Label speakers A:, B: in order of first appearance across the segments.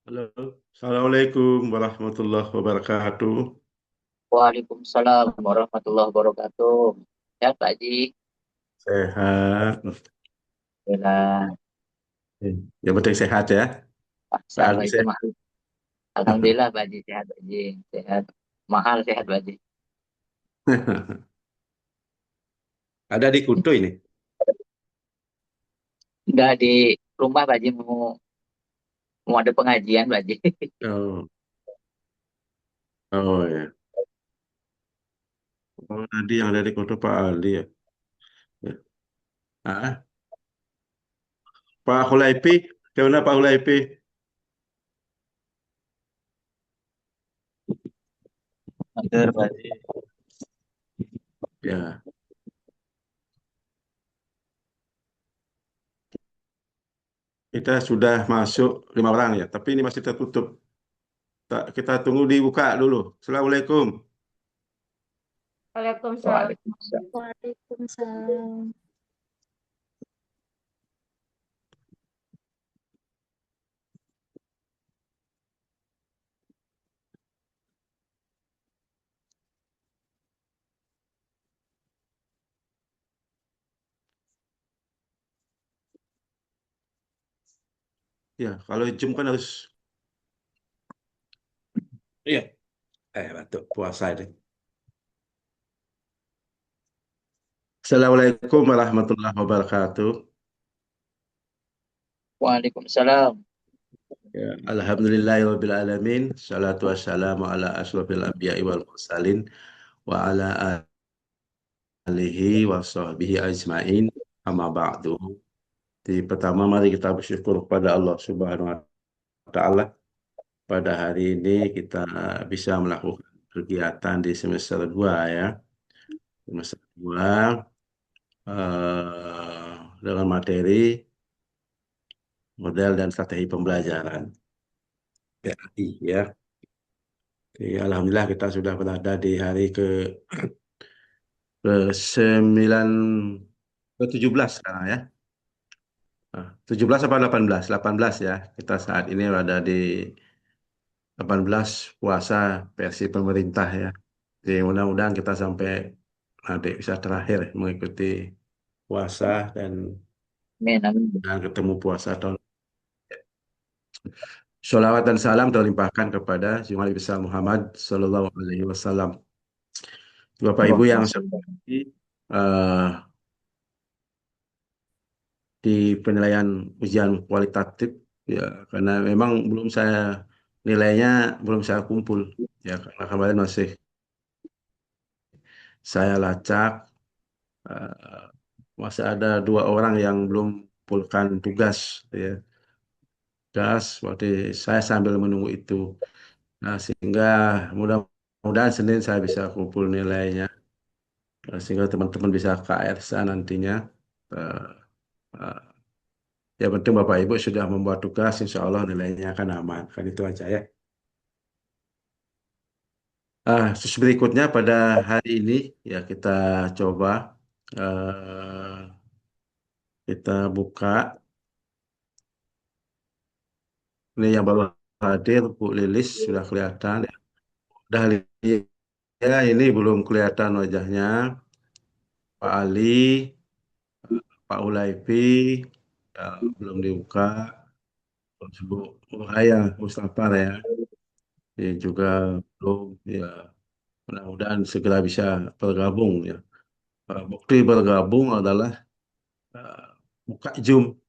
A: Halo, Assalamualaikum warahmatullahi wabarakatuh.
B: Waalaikumsalam warahmatullahi wabarakatuh. Ya, Pak Haji.
A: Sehat.
B: Alhamdulillah.
A: Yang penting sehat ya. Pak
B: Sama
A: Ali
B: itu
A: sehat.
B: mahal. Alhamdulillah, Pak Haji. Sehat, Pak Haji. Sehat. Mahal sehat, Pak Haji.
A: Ada di Kutu ini.
B: Enggak di rumah, Pak Haji. Mau ada pengajian, Pak Haji.
A: Oh, oh ya. Oh, tadi yang dari Kutu Pak Ali ya. Ya. Ah, Pak Hulaipi, gimana Pak Hulaipi?
B: Matur, Pak Haji.
A: Ya, kita sudah masuk 5 orang ya, tapi ini masih tertutup. Kita tunggu dibuka dulu. Assalamualaikum.
C: Waalaikumsalam.
B: Waalaikumsalam.
C: Waalaikumsalam.
A: Ya, kalau Zoom kan harus. Iya. Batuk puasa ini. Assalamualaikum warahmatullahi wabarakatuh.
B: Waalaikumsalam.
A: Ya, alhamdulillahirabbil alamin. Salatu wassalamu ala asrofil anbiya'i wal mursalin wa ala alihi wa sahbihi ajmain. Amma ba'du. Di pertama mari kita bersyukur kepada Allah Subhanahu wa taala pada hari ini kita bisa melakukan kegiatan di semester 2 ya. Semester 2 dengan materi model dan strategi pembelajaran PAI ya. Jadi, alhamdulillah kita sudah berada di hari ke 9 ke 17 sekarang ya. 17 apa 18? 18 ya. Kita saat ini ada di 18 puasa versi pemerintah ya. Jadi mudah-mudahan kita sampai nanti bisa terakhir mengikuti puasa
B: Amin, amin.
A: dan ketemu puasa tahun. Sholawat dan salam terlimpahkan kepada Junjungan Nabi besar Muhammad Sallallahu Alaihi Wasallam. Bapak Ibu yang
B: Allahumma
A: saya
B: sholli.
A: hormati, eh, di penilaian ujian kualitatif ya karena memang belum saya nilainya belum saya kumpul ya karena kemarin masih saya lacak, eh, masih ada 2 orang yang belum kumpulkan tugas ya berarti saya sambil menunggu itu. Nah, sehingga mudah-mudahan Senin saya bisa kumpul nilainya, sehingga teman-teman bisa KRSA nantinya. Eh, eh, Ya penting Bapak Ibu sudah membuat tugas, insya Allah nilainya akan aman. Kan itu aja ya. Terus berikutnya pada hari ini ya kita coba, eh, kita buka ini yang baru hadir Bu Lilis sudah kelihatan ya. Udah ya ini belum kelihatan wajahnya. Pak Ali, Pak Ulaifi ya, belum dibuka. Terus Bu Haya Mustafa ya, ini juga belum ya. Mudah-mudahan segera bisa bergabung ya. Bukti bergabung adalah eh, buka Zoom.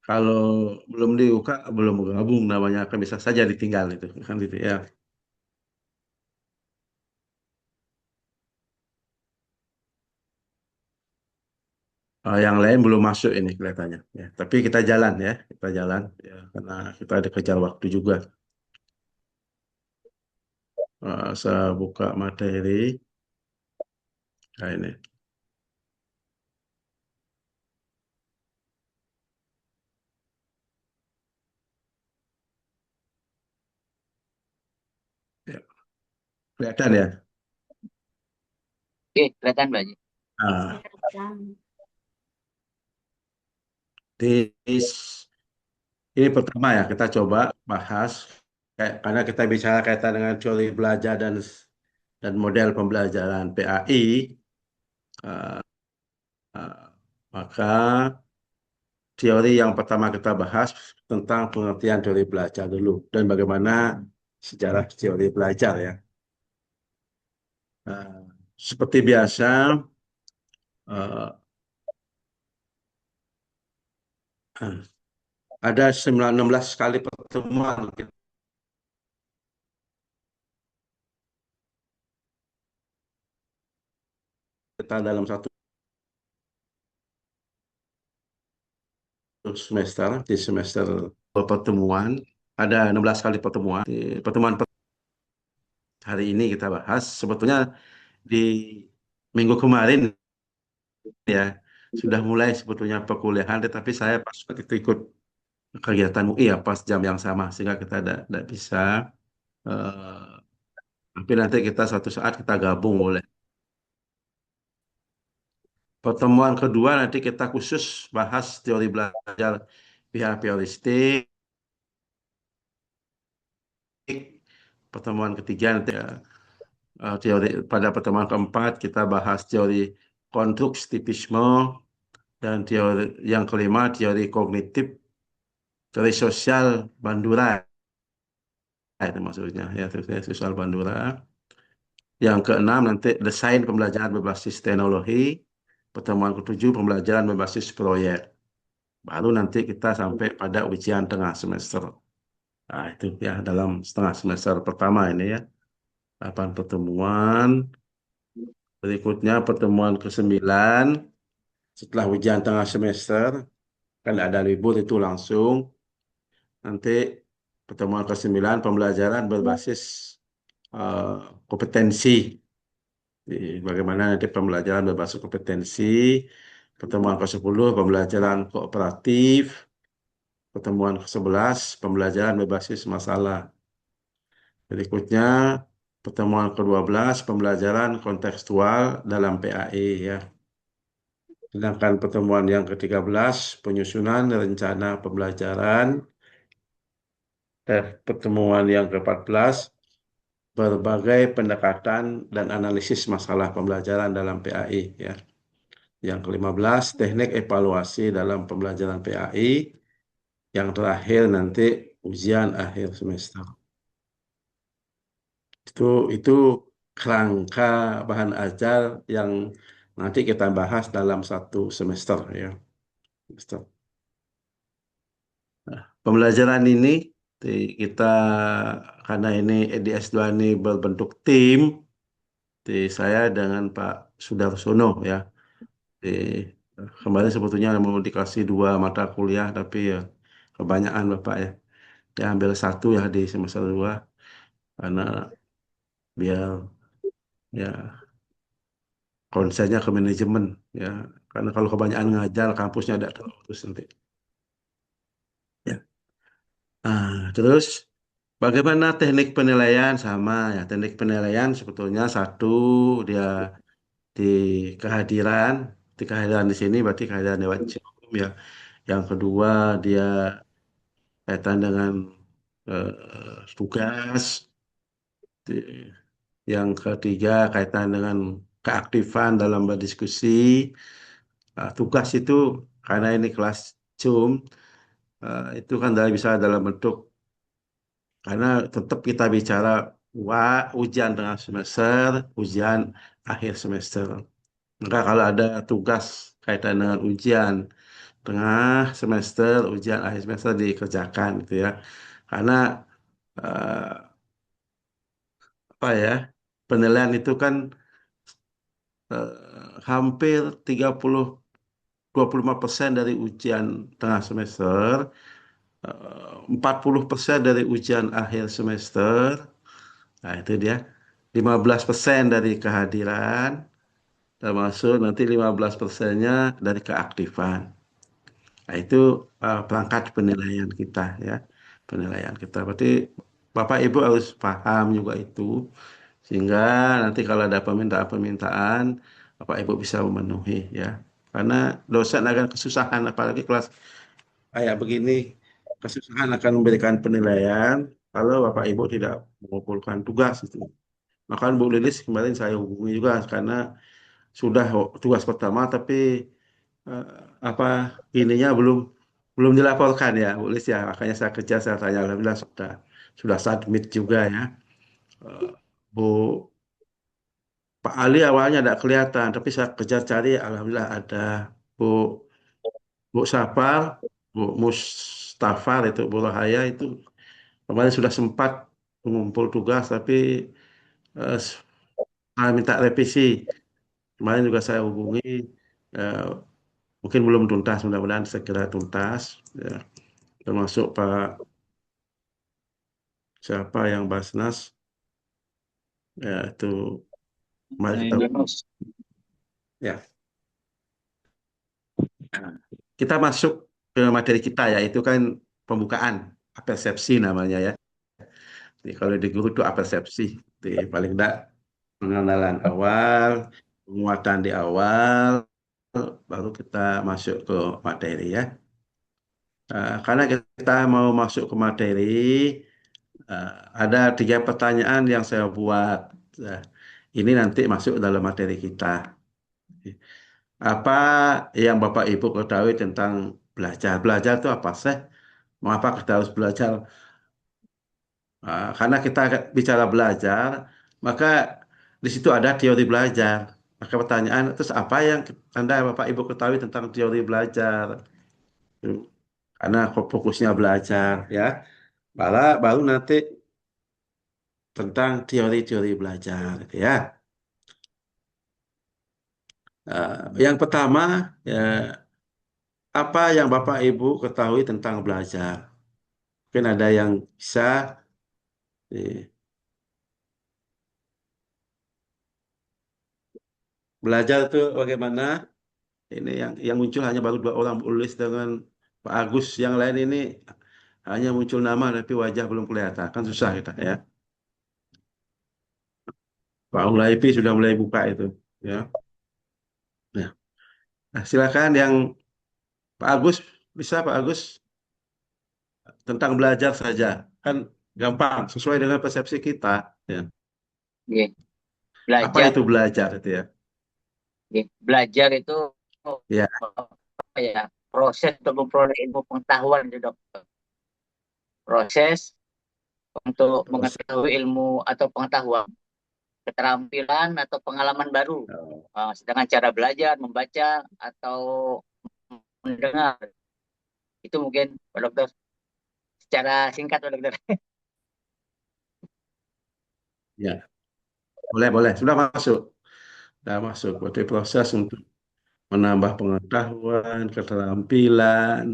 A: Kalau belum dibuka, belum bergabung, namanya akan bisa saja ditinggal itu, kan gitu ya. Yang lain belum masuk ini kelihatannya. Ya. Tapi kita jalan ya, kita jalan ya, karena kita ada kejar waktu juga. Saya buka materi. Nah, ini. Ya. Kelihatan ya.
B: Oke, kelihatan, Pak Haji.
A: Nah, di Ini pertama ya, kita coba bahas karena kita bicara kaitan dengan teori belajar dan model pembelajaran PAI, eh, eh, maka teori yang pertama kita bahas tentang pengertian teori belajar dulu dan bagaimana sejarah teori belajar ya. Eh, Seperti biasa, eh, ada 16 kali pertemuan kita dalam satu semester. Di semester pertemuan ada 16 kali pertemuan. Di pertemuan hari ini kita bahas sebetulnya di minggu kemarin ya sudah mulai sebetulnya perkuliahan, tetapi saya pas waktu itu ikut kegiatan UI ya pas jam yang sama sehingga kita tidak bisa. eh, tapi nanti kita suatu saat kita gabung boleh. Pertemuan kedua nanti kita khusus bahas teori belajar behavioristik. Pertemuan ketiga nanti teori pada pertemuan keempat kita bahas teori konstruktivisme dan teori yang kelima teori kognitif, teori sosial Bandura itu maksudnya ya, teori sosial Bandura. Yang keenam nanti desain pembelajaran berbasis teknologi. Pertemuan ketujuh pembelajaran berbasis proyek. Baru nanti kita sampai pada ujian tengah semester. Nah, itu ya dalam setengah semester pertama ini ya. 8 pertemuan. Berikutnya pertemuan ke-9 setelah ujian tengah semester. Kan ada libur itu langsung. Nanti pertemuan ke-9 pembelajaran berbasis eh, kompetensi. Bagaimana nanti pembelajaran berbasis kompetensi. Pertemuan ke-10 pembelajaran kooperatif. Pertemuan ke-11 pembelajaran berbasis masalah. Berikutnya pertemuan ke-12 pembelajaran kontekstual dalam PAI ya. Sedangkan pertemuan yang ke-13 penyusunan rencana pembelajaran. Pertemuan yang ke-14 berbagai pendekatan dan analisis masalah pembelajaran dalam PAI ya. Yang ke-15 teknik evaluasi dalam pembelajaran PAI. Yang terakhir nanti ujian akhir semester. Itu kerangka bahan ajar yang nanti kita bahas dalam satu semester ya. Semester. Pembelajaran ini kita karena ini EDS2 ini berbentuk tim, saya dengan Pak Sudarsono ya. Di, Kemarin sebetulnya mau dikasih 2 mata kuliah tapi ya kebanyakan Bapak ya. Ya ambil satu ya di semester 2 karena biar ya konsennya ke manajemen ya. Karena kalau kebanyakan ngajar kampusnya ada terus nanti. Ya. Terus bagaimana teknik penilaian sama ya. Teknik penilaian sebetulnya satu dia di kehadiran, di kehadiran di sini berarti kehadiran lewat Zoom ya. Yang kedua dia kaitan dengan tugas. Di- Yang ketiga kaitan dengan keaktifan dalam berdiskusi. Tugas itu karena ini kelas Zoom, itu kan bisa dalam bentuk karena tetap kita bicara ujian tengah semester, ujian akhir semester. Maka kalau ada tugas kaitan dengan ujian tengah semester, ujian akhir semester dikerjakan gitu ya. Karena eh, apa ya, penilaian itu kan hampir 25% dari ujian tengah semester, 40% dari ujian akhir semester. Nah, itu dia. 15% dari kehadiran, termasuk nanti 15%-nya dari keaktifan. Nah, itu perangkat penilaian kita ya. Penilaian kita. Berarti Bapak Ibu harus paham juga itu. Sehingga nanti kalau ada permintaan-permintaan, Bapak Ibu bisa memenuhi ya. Karena dosen akan kesusahan, apalagi kelas kayak begini. kesusahan akan memberikan penilaian kalau Bapak Ibu tidak mengumpulkan tugas itu. Maka Bu Lilis kemarin saya hubungi juga karena sudah tugas pertama tapi eh, apa ininya belum belum dilaporkan ya Bu Lilis ya. Makanya saya kejar saya tanya alhamdulillah sudah submit juga ya. Eh, Bu Pak Ali awalnya tidak kelihatan tapi saya kejar cari alhamdulillah ada Bu Bu Sapar, Bu Mustafar itu Bu Rahaya itu kemarin sudah sempat mengumpul tugas tapi eh, saya minta revisi. Kemarin juga saya hubungi, eh, mungkin belum tuntas, mudah-mudahan segera tuntas. Ya. Termasuk Pak siapa yang Basnas, ya itu mari kita,
B: Yunus.
A: ya. Nah, kita masuk ke materi kita ya, itu kan pembukaan persepsi namanya ya. Jadi, kalau di guru itu persepsi, jadi, paling tidak pengenalan awal, penguatan di awal, baru kita masuk ke materi ya. Karena kita mau masuk ke materi, ada 3 pertanyaan yang saya buat. Nah, ini nanti masuk dalam materi kita. Apa yang Bapak Ibu ketahui tentang belajar? Belajar itu apa sih? Mengapa kita harus belajar? Karena kita bicara belajar, maka di situ ada teori belajar. Maka pertanyaan, terus apa yang Anda Bapak Ibu ketahui tentang teori belajar? Hmm, Karena fokusnya belajar ya. Baru nanti tentang teori-teori belajar gitu ya. Yang pertama, ya, apa yang Bapak Ibu ketahui tentang belajar? Mungkin ada yang bisa eh, belajar itu bagaimana? Ini yang muncul hanya baru 2 orang, Bu Ulis dengan Pak Agus. Yang lain ini hanya muncul nama tapi wajah belum kelihatan. Kan susah kita ya. Pak Ulaipi sudah mulai buka itu. Ya. Nah, silakan yang Pak Agus, bisa Pak Agus tentang belajar saja. Kan gampang, sesuai dengan persepsi kita. Ya.
B: Oke.
A: Apa
B: Belajar,
A: itu belajar itu ya?
B: oke. Belajar itu
A: Ya,
B: apa ya? Proses untuk memperoleh ilmu pengetahuan itu dokter. Proses untuk
A: proses.
B: mengetahui ilmu atau pengetahuan, keterampilan atau pengalaman baru. Sedangkan cara belajar, membaca atau mendengar itu mungkin Pak Dokter secara singkat Pak Dokter.
A: Ya, boleh, boleh. Sudah masuk. Sudah masuk. Berarti proses untuk menambah pengetahuan, keterampilan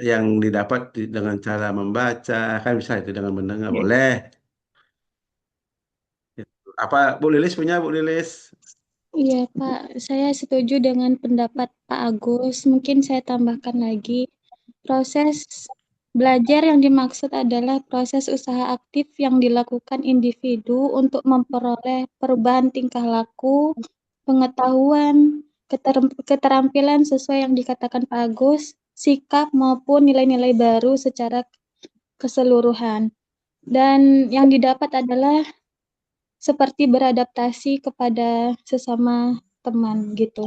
A: yang didapat dengan cara membaca, kan bisa itu dengan mendengar,
B: Oke.
A: boleh. Apa Bu Lilis punya Bu Lilis?
C: Iya, Pak. Saya setuju dengan pendapat Pak Agus. Mungkin saya tambahkan lagi, proses belajar yang dimaksud adalah proses usaha aktif yang dilakukan individu untuk memperoleh perubahan tingkah laku, pengetahuan, keterampilan sesuai yang dikatakan Pak Agus, sikap maupun nilai-nilai baru secara keseluruhan. Dan yang didapat adalah seperti beradaptasi kepada sesama teman gitu.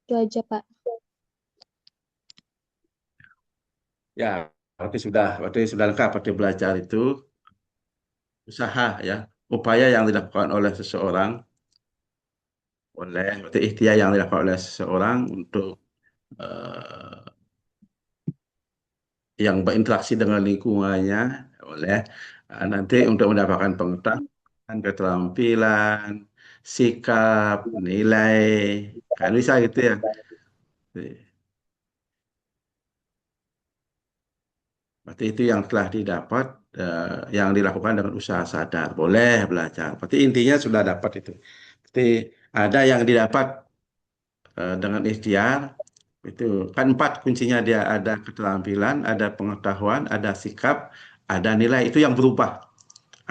C: Itu aja, Pak.
A: Ya, berarti sudah lengkap. Berarti belajar itu usaha ya, upaya yang dilakukan oleh seseorang, berarti ikhtiar yang dilakukan oleh seseorang untuk eh, yang berinteraksi dengan lingkungannya, oleh nanti untuk mendapatkan pengetahuan, keterampilan, sikap, nilai, kan bisa gitu ya. Berarti itu yang telah didapat, yang dilakukan dengan usaha sadar. Boleh belajar. Berarti intinya sudah dapat itu. Berarti ada yang didapat dengan ikhtiar, itu kan 4 kuncinya dia ada keterampilan, ada pengetahuan, ada sikap, ada nilai. Itu yang berubah.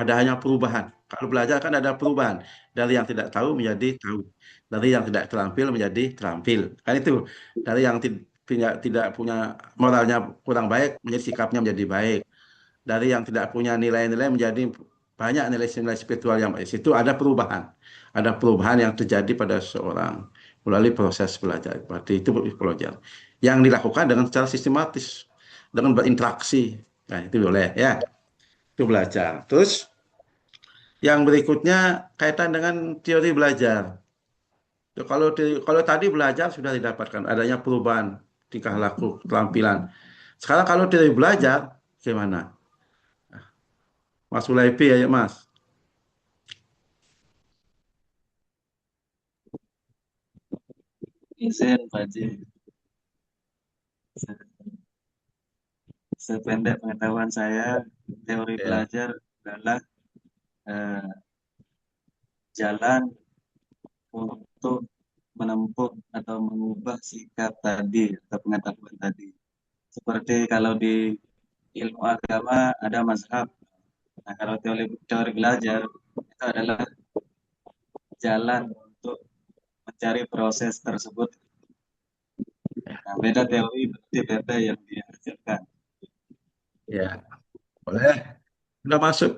A: Ada hanya perubahan. Kalau belajar kan ada perubahan. Dari yang tidak tahu menjadi tahu. Dari yang tidak terampil menjadi terampil. Kan itu. Dari yang tidak punya moralnya kurang baik menjadi sikapnya menjadi baik. Dari yang tidak punya nilai-nilai menjadi banyak nilai-nilai spiritual yang baik. Itu ada perubahan. Ada perubahan yang terjadi pada seorang melalui proses belajar. Berarti itu belajar. Yang dilakukan dengan secara sistematis, dengan berinteraksi. Nah, itu boleh ya. Itu belajar. Terus yang berikutnya kaitan dengan teori belajar. Kalau tadi belajar sudah didapatkan adanya perubahan tingkah laku, keterampilan. Sekarang kalau teori belajar, gimana? Mas Ulaipi ya, Mas.
D: Izin, Pak Haji. Sependek pengetahuan saya, teori
A: Ya,
D: belajar adalah eh, jalan untuk menempuh atau mengubah sikap tadi atau pengetahuan tadi. Seperti kalau di ilmu agama ada mazhab. Nah, kalau teori belajar itu adalah jalan untuk mencari proses tersebut. Nah, beda teori berarti beda yang dihasilkan.
A: ya, boleh. Udah masuk.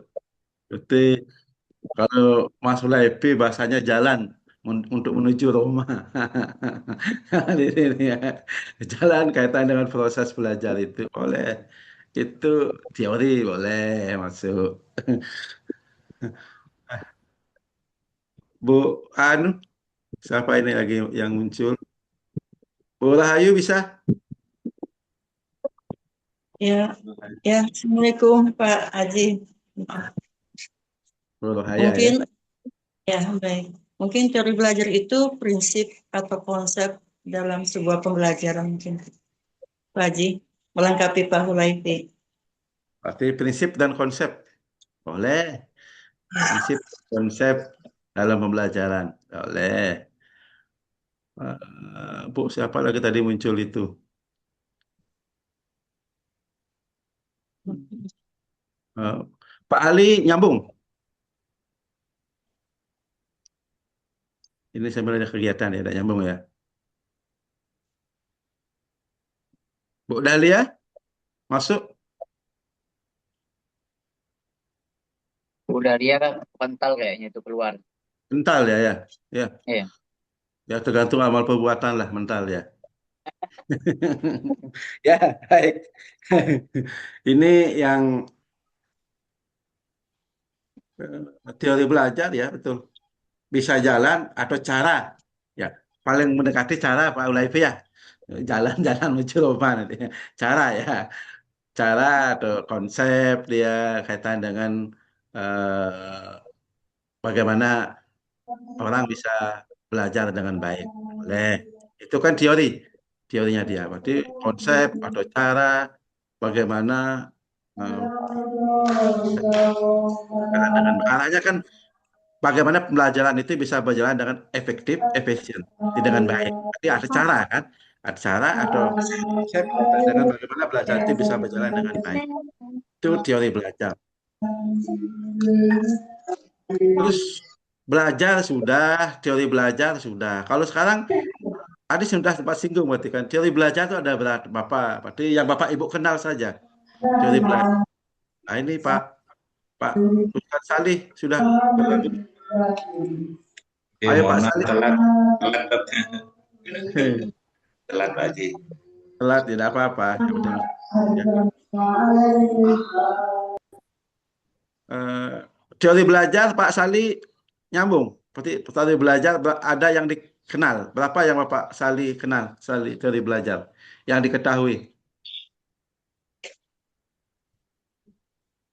A: Berarti kalau Mas Ulaipi bahasanya jalan untuk menuju Roma. Ini ya. Jalan kaitan dengan proses belajar itu boleh. Itu teori boleh masuk. Bu Anu, siapa ini lagi yang muncul? Bu Rahayu bisa?
E: Ya, ya, Assalamualaikum Pak Haji.
A: Bu Rahaya ya.
E: Mungkin, ya, baik. Mungkin teori belajar itu prinsip atau konsep dalam sebuah pembelajaran mungkin. Pak Haji, melengkapi Pak Hulaifi.
A: Berarti prinsip dan konsep. Boleh. Prinsip konsep dalam pembelajaran. Boleh. Bu, siapa lagi tadi muncul itu? Eh, Pak Ali nyambung. Ini sambil ada kegiatan ya, ada nyambung ya. Bu Dahlia, masuk.
B: Udah dia kan kental kayaknya itu keluar.
A: Mental ya, ya. Ya,
B: Iya.
A: ya tergantung amal perbuatan lah, mental ya. Ya, baik. Ini yang teori belajar ya, betul. Bisa jalan atau cara. Ya, paling mendekati cara Pak Ulaifi ya. Jalan-jalan menuju Roma nanti. Cara ya. Cara atau konsep dia kaitan dengan eh, bagaimana orang bisa belajar dengan baik. Boleh. Itu kan teorinya dia. Berarti konsep atau cara bagaimana eh, berjalan dengan arahnya kan bagaimana pembelajaran itu bisa berjalan dengan efektif, efisien, dengan baik. Jadi ada cara kan? Ada cara atau konsep kaitan dengan bagaimana belajar itu bisa berjalan dengan baik. Itu teori belajar. Terus belajar sudah, teori belajar sudah. Kalau sekarang tadi sudah sempat singgung berarti kan teori belajar itu ada berapa? Berarti yang Bapak Ibu kenal saja teori belajar. Nah ini Pak Ustadz Salih sudah bergabung.
D: Oke,
A: Ayo Pak
D: mohon maaf
A: Salih.
D: telat, telat, telat Pak Haji.
A: Telat tidak apa-apa. Yang penting ya. Eh, teori belajar Pak Sali nyambung. Seperti teori belajar ada yang dikenal. Berapa yang Bapak Sali kenal? Sali teori belajar yang diketahui.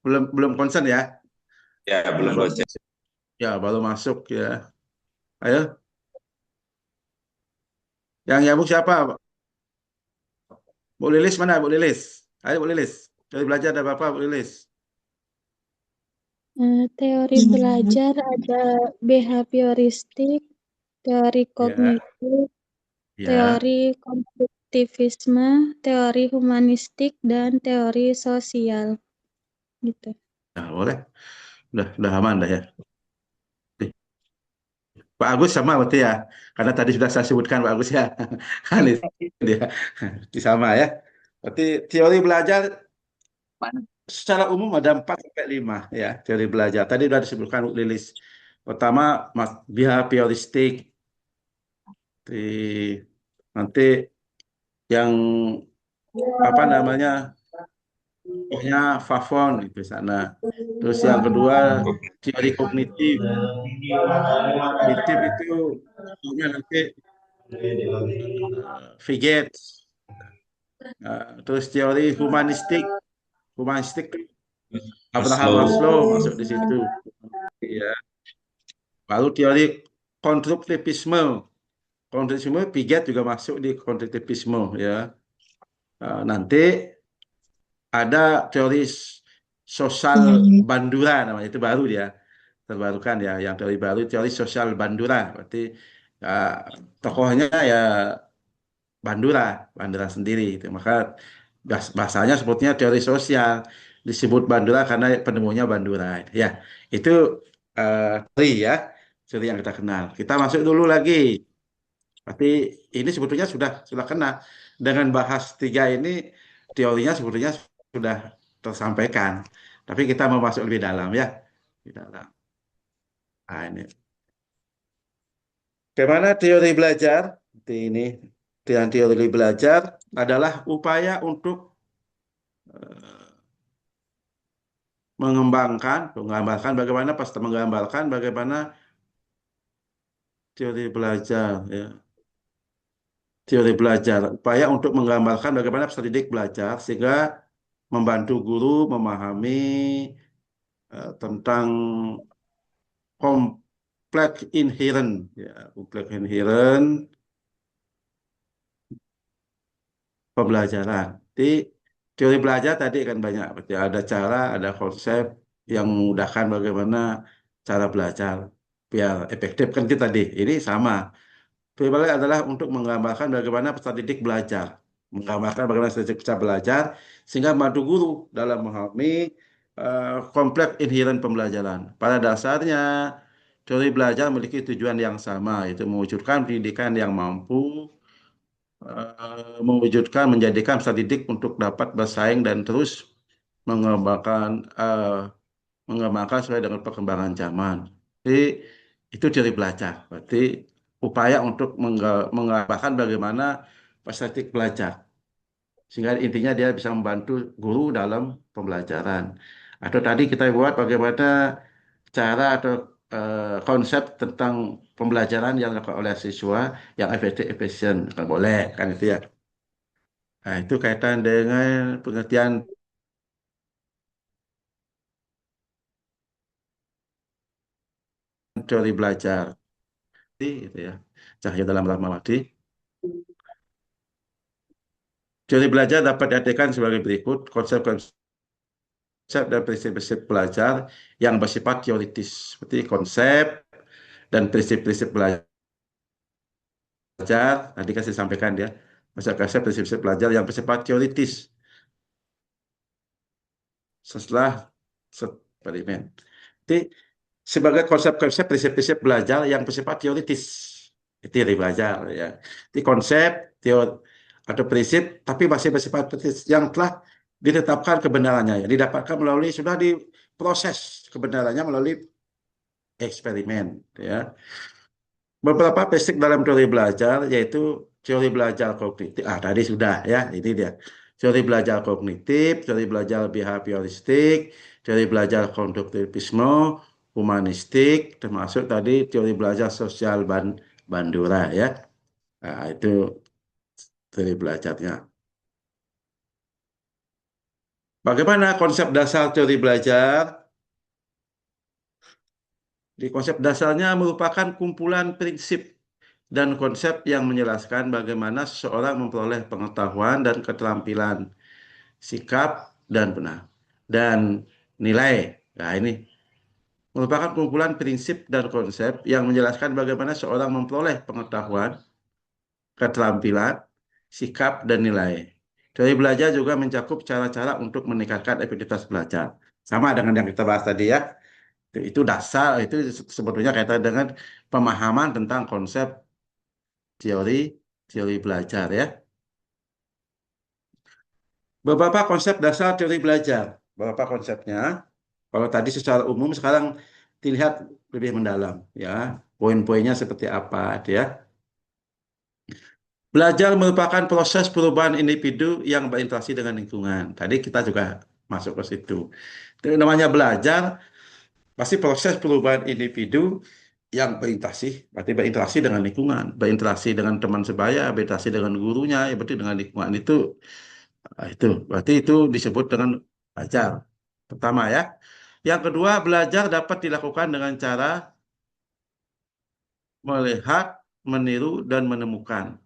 A: Belum belum concern ya.
D: Ya, belum bosan.
A: Ya baru masuk ya. Ayo. Yang nyambung siapa? Bu Lilis mana Bu Lilis? Ayo Bu Lilis. Teori belajar ada berapa Bu Lilis?
C: Teori belajar ada behavioristik, teori
A: Ya,
C: kognitif,
A: ya.
C: teori konstruktivisme, teori humanistik, dan teori sosial. Gitu.
A: Nah, boleh. Udah aman dah ya. Pak Agus sama berarti ya, karena tadi sudah saya sebutkan Pak Agus ya, kan itu dia, Berarti sama ya. Berarti teori belajar
B: Mana?
A: secara umum ada 4 sampai 5 ya teori belajar. Tadi sudah disebutkan Bu Lilis. Pertama, behavioristik, nanti yang apa namanya, contohnya Favon di sana. Terus yang kedua teori kognitif. Kognitif itu contohnya nanti Piaget. Terus teori humanistik, humanistik tuh Abraham
D: Maslow.
A: Maslow masuk di situ. Ya. Lalu teori konstruktivisme, konstruktivisme Piaget juga masuk di konstruktivisme ya. Nanti ada teori sosial Bandura namanya, itu baru dia, terbarukan ya, yang teori baru teori sosial Bandura. Berarti uh, tokohnya ya Bandura, Bandura sendiri itu. Maka bahasanya sebutnya teori sosial, disebut Bandura karena penemunya Bandura. Ya, itu teori ya, teori yang kita kenal. Kita masuk dulu lagi. Berarti ini sebetulnya sudah kena dengan bahas tiga ini, teorinya sebetulnya sudah tersampaikan. Tapi kita mau masuk lebih dalam ya, di dalam. Nah, ini. Bagaimana teori belajar? Seperti ini. Dengan teori belajar adalah upaya untuk menggambarkan bagaimana teori belajar ya. Teori belajar, upaya untuk menggambarkan bagaimana peserta didik belajar sehingga membantu guru memahami tentang kompleks inherent ya, kompleks inherent pembelajaran. Jadi teori belajar tadi kan banyak, berarti ada cara, ada konsep yang memudahkan bagaimana cara belajar biar efektif kan kita tadi. Ini sama. Teori belajar adalah untuk menggambarkan bagaimana peserta didik belajar, menggambarkan bagaimana peserta didik bisa belajar sehingga membantu guru dalam memahami kompleks inherent pembelajaran. Pada dasarnya teori belajar memiliki tujuan yang sama, yaitu mewujudkan pendidikan yang mampu menjadikan peserta didik untuk dapat bersaing dan terus mengembangkan sesuai dengan perkembangan zaman. Jadi itu teori belajar. Berarti upaya untuk menggambarkan bagaimana peserta didik belajar. Sehingga intinya dia bisa membantu guru dalam pembelajaran. Atau tadi kita buat bagaimana cara atau konsep tentang pembelajaran yang dilakukan oleh siswa yang efektif, efisien. Kan boleh, kan itu ya. Nah, itu kaitan dengan pengertian teori belajar. Itu ya. Cahaya dalam Rahmawati. Teori belajar dapat diartikan sebagai berikut: konsep-konsep dan prinsip-prinsip belajar yang bersifat teoritis, seperti konsep dan prinsip-prinsip belajar. Tadi kan saya sampaikan ya, konsep prinsip-prinsip belajar yang bersifat teoritis. Setelah eksperimen. Jadi sebagai konsep-konsep prinsip-prinsip belajar yang bersifat teoritis, itu teori belajar ya. Di konsep, teori atau prinsip, tapi masih bersifat teoritis yang telah ditetapkan kebenarannya ya, didapatkan melalui sudah diproses kebenarannya melalui eksperimen ya. Beberapa basic dalam teori belajar yaitu teori belajar kognitif. Tadi sudah ya, ini dia. Teori belajar kognitif, teori belajar behavioristik, teori belajar konduktivisme, humanistik, termasuk tadi teori belajar sosial Bandura ya. Nah, itu teori belajarnya. Bagaimana konsep dasar teori belajar? Di konsep dasarnya merupakan kumpulan prinsip dan konsep yang menjelaskan bagaimana seseorang memperoleh pengetahuan dan keterampilan, sikap dan benar, dan nilai. Nah, ini merupakan kumpulan prinsip dan konsep yang menjelaskan bagaimana seorang memperoleh pengetahuan, keterampilan, sikap, dan nilai. Teori belajar juga mencakup cara-cara untuk meningkatkan efektivitas belajar. Sama dengan yang kita bahas tadi ya. Itu dasar, itu sebetulnya kaitan dengan pemahaman tentang konsep teori teori belajar ya. Beberapa konsep dasar teori belajar. Beberapa konsepnya. Kalau tadi secara umum, sekarang dilihat lebih mendalam ya. Poin-poinnya seperti apa ya. Belajar merupakan proses perubahan individu yang berinteraksi dengan lingkungan. Tadi kita juga masuk ke situ. Itu namanya belajar, pasti proses perubahan individu yang berinteraksi, berarti berinteraksi dengan lingkungan, berinteraksi dengan teman sebaya, berinteraksi dengan gurunya, ya berarti dengan lingkungan itu. Itu berarti itu disebut dengan belajar. Pertama ya. Yang kedua, belajar dapat dilakukan dengan cara melihat, meniru, dan menemukan.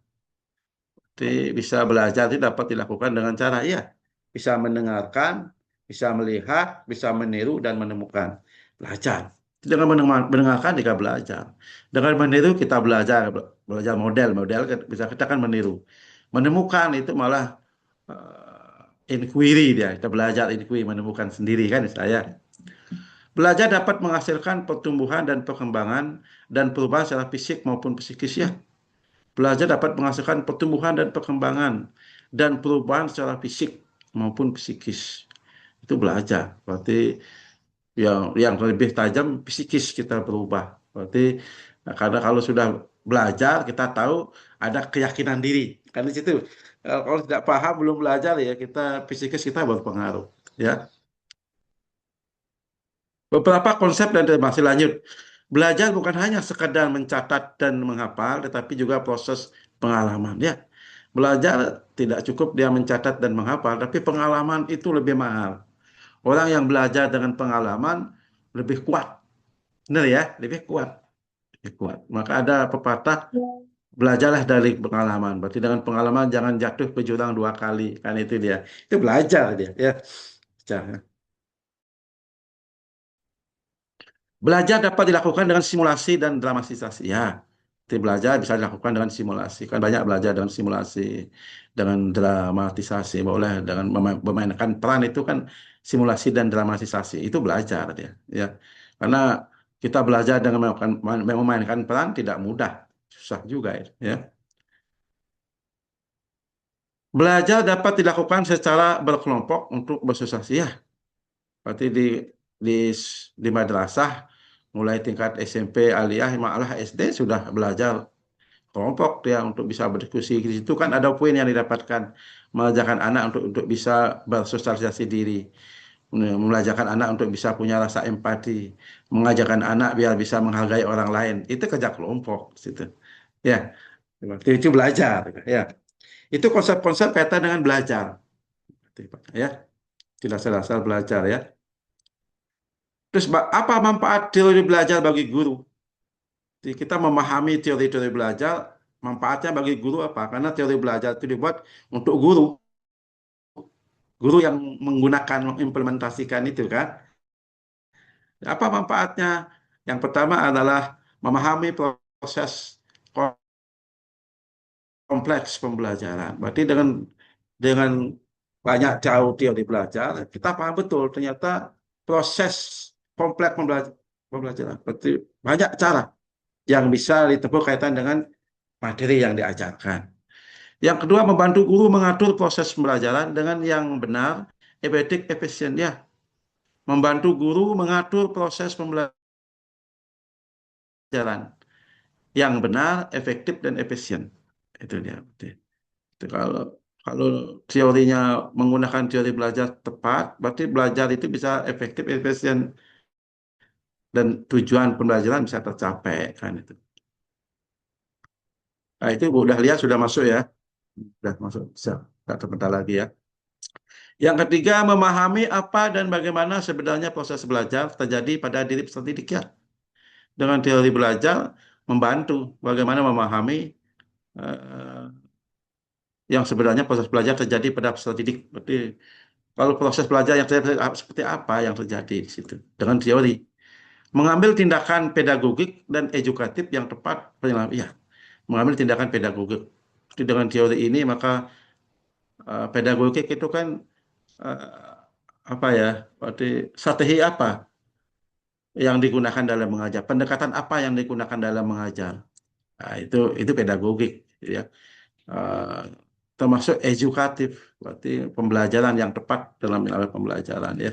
A: Jadi bisa belajar itu dapat dilakukan dengan cara ya, bisa mendengarkan, bisa melihat, bisa meniru dan menemukan. Belajar. Dengan mendengarkan kita belajar. Dengan meniru kita belajar, belajar model bisa kita kan meniru. Menemukan itu malah inquiry dia, kita belajar inquiry menemukan sendiri kan saya. Belajar dapat menghasilkan pertumbuhan dan perkembangan dan perubahan secara fisik maupun psikis ya. Belajar dapat menghasilkan pertumbuhan dan perkembangan dan perubahan secara fisik maupun psikis. Itu belajar. Berarti yang lebih tajam psikis kita berubah. Berarti karena kalau sudah belajar kita tahu ada keyakinan diri. Karena di situ kalau tidak paham belum belajar ya kita psikis kita berpengaruh ya. Beberapa konsep dan masih lanjut. Belajar bukan hanya sekadar mencatat dan menghafal, tetapi juga proses pengalaman. Ya, belajar tidak cukup dia mencatat dan menghafal, tapi pengalaman itu lebih mahal. Orang yang belajar dengan pengalaman lebih kuat. Benar ya, lebih kuat. Lebih kuat. Maka ada pepatah, belajarlah dari pengalaman. Berarti dengan pengalaman jangan jatuh ke jurang 2 kali. Kan itu dia. Itu belajar dia. Ya. Belajar. Belajar dapat dilakukan dengan simulasi dan dramatisasi. Ya, belajar bisa dilakukan dengan simulasi. Kan banyak belajar dengan simulasi, dengan dramatisasi. Boleh dengan memainkan peran itu kan simulasi dan dramatisasi. Itu belajar dia. Ya, karena kita belajar dengan memainkan peran tidak mudah, susah juga ya. Belajar dapat dilakukan secara berkelompok untuk bersosialisasi. Ya, berarti di di madrasah mulai tingkat SMP, aliyah, malah SD sudah belajar kelompok ya untuk bisa berdiskusi. Di situ kan ada poin yang didapatkan mengajarkan anak untuk bisa bersosialisasi diri, mengajarkan anak untuk bisa punya rasa empati, mengajarkan anak biar bisa menghargai orang lain. Itu kerja kelompok situ. Ya, itu belajar ya. Itu konsep-konsep kaitan dengan belajar. Ya, tidak dasar belajar ya. Terus apa manfaat teori belajar bagi guru? Jadi kita memahami teori-teori belajar, manfaatnya bagi guru apa? Karena teori belajar itu dibuat untuk guru, guru yang menggunakan, mengimplementasikan itu kan. Apa manfaatnya? Yang pertama adalah memahami proses kompleks pembelajaran. Berarti dengan banyak jauh teori belajar, kita paham betul ternyata proses kompleks pembelajaran. Berarti banyak cara yang bisa ditempuh kaitan dengan materi yang diajarkan. Yang kedua, membantu guru mengatur proses pembelajaran dengan yang benar, efektif, efisien. Ya, membantu guru mengatur proses pembelajaran yang benar, efektif, dan efisien. Itu dia. Itu kalau kalau teorinya menggunakan teori belajar tepat, berarti belajar itu bisa efektif, efisien, dan tujuan pembelajaran bisa tercapai kan itu. Nah, itu Bu Dahlia sudah masuk ya. Sudah masuk, bisa. Tidak terbentar lagi ya. Yang ketiga, memahami apa dan bagaimana sebenarnya proses belajar terjadi pada diri peserta didik ya. Dengan teori belajar, membantu bagaimana memahami eh, yang sebenarnya proses belajar terjadi pada peserta didik. Berarti kalau proses belajar yang terjadi seperti apa yang terjadi di situ. Dengan teori. Mengambil tindakan pedagogik dan edukatif yang tepat. Ya, mengambil tindakan pedagogik. Jadi dengan teori ini maka pedagogik itu kan apa ya, berarti strategi apa yang digunakan dalam mengajar, pendekatan apa yang digunakan dalam mengajar. Nah, itu pedagogik, ya. Eh, Termasuk edukatif, berarti pembelajaran yang tepat dalam pembelajaran, ya.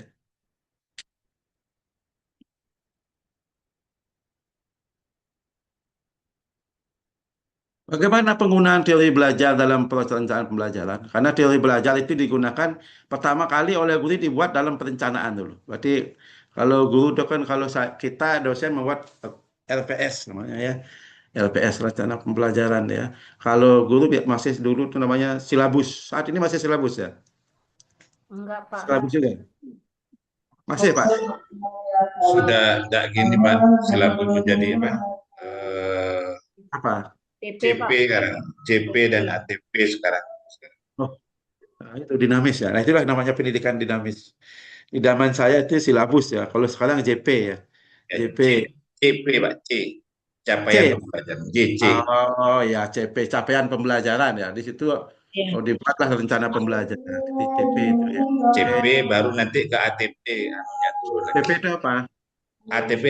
A: Bagaimana penggunaan teori belajar dalam perencanaan pembelajaran? Karena teori belajar itu digunakan pertama kali oleh guru dibuat dalam perencanaan dulu. Berarti kalau guru itu kan kalau kita dosen membuat LPS namanya, ya. LPS rencana pembelajaran, ya. Kalau guru masih dulu itu namanya silabus. Saat ini masih silabus, ya.
F: Enggak, Pak.
A: Silabus juga. Masih, Pak.
D: Sudah tidak gini Pak, silabus menjadi apa?
A: Apa?
F: TP,
D: CP
F: Pak.
D: sekarang, CP dan ATP sekarang.
A: Oh, nah, itu dinamis, ya. Nah, itulah namanya pendidikan dinamis. Di zaman saya itu silabus, ya. Kalau sekarang JP, ya.
D: Ya,
A: JP.
D: CP Pak, C. Capaian
A: C.
D: pembelajaran, JC.
A: Oh ya, CP, capaian pembelajaran, ya. Di situ
E: Ya.
A: dibuatlah rencana pembelajaran di CP itu, ya.
D: CP baru nanti ke ATP, anunya turun lagi.
A: CP itu apa?
D: ATP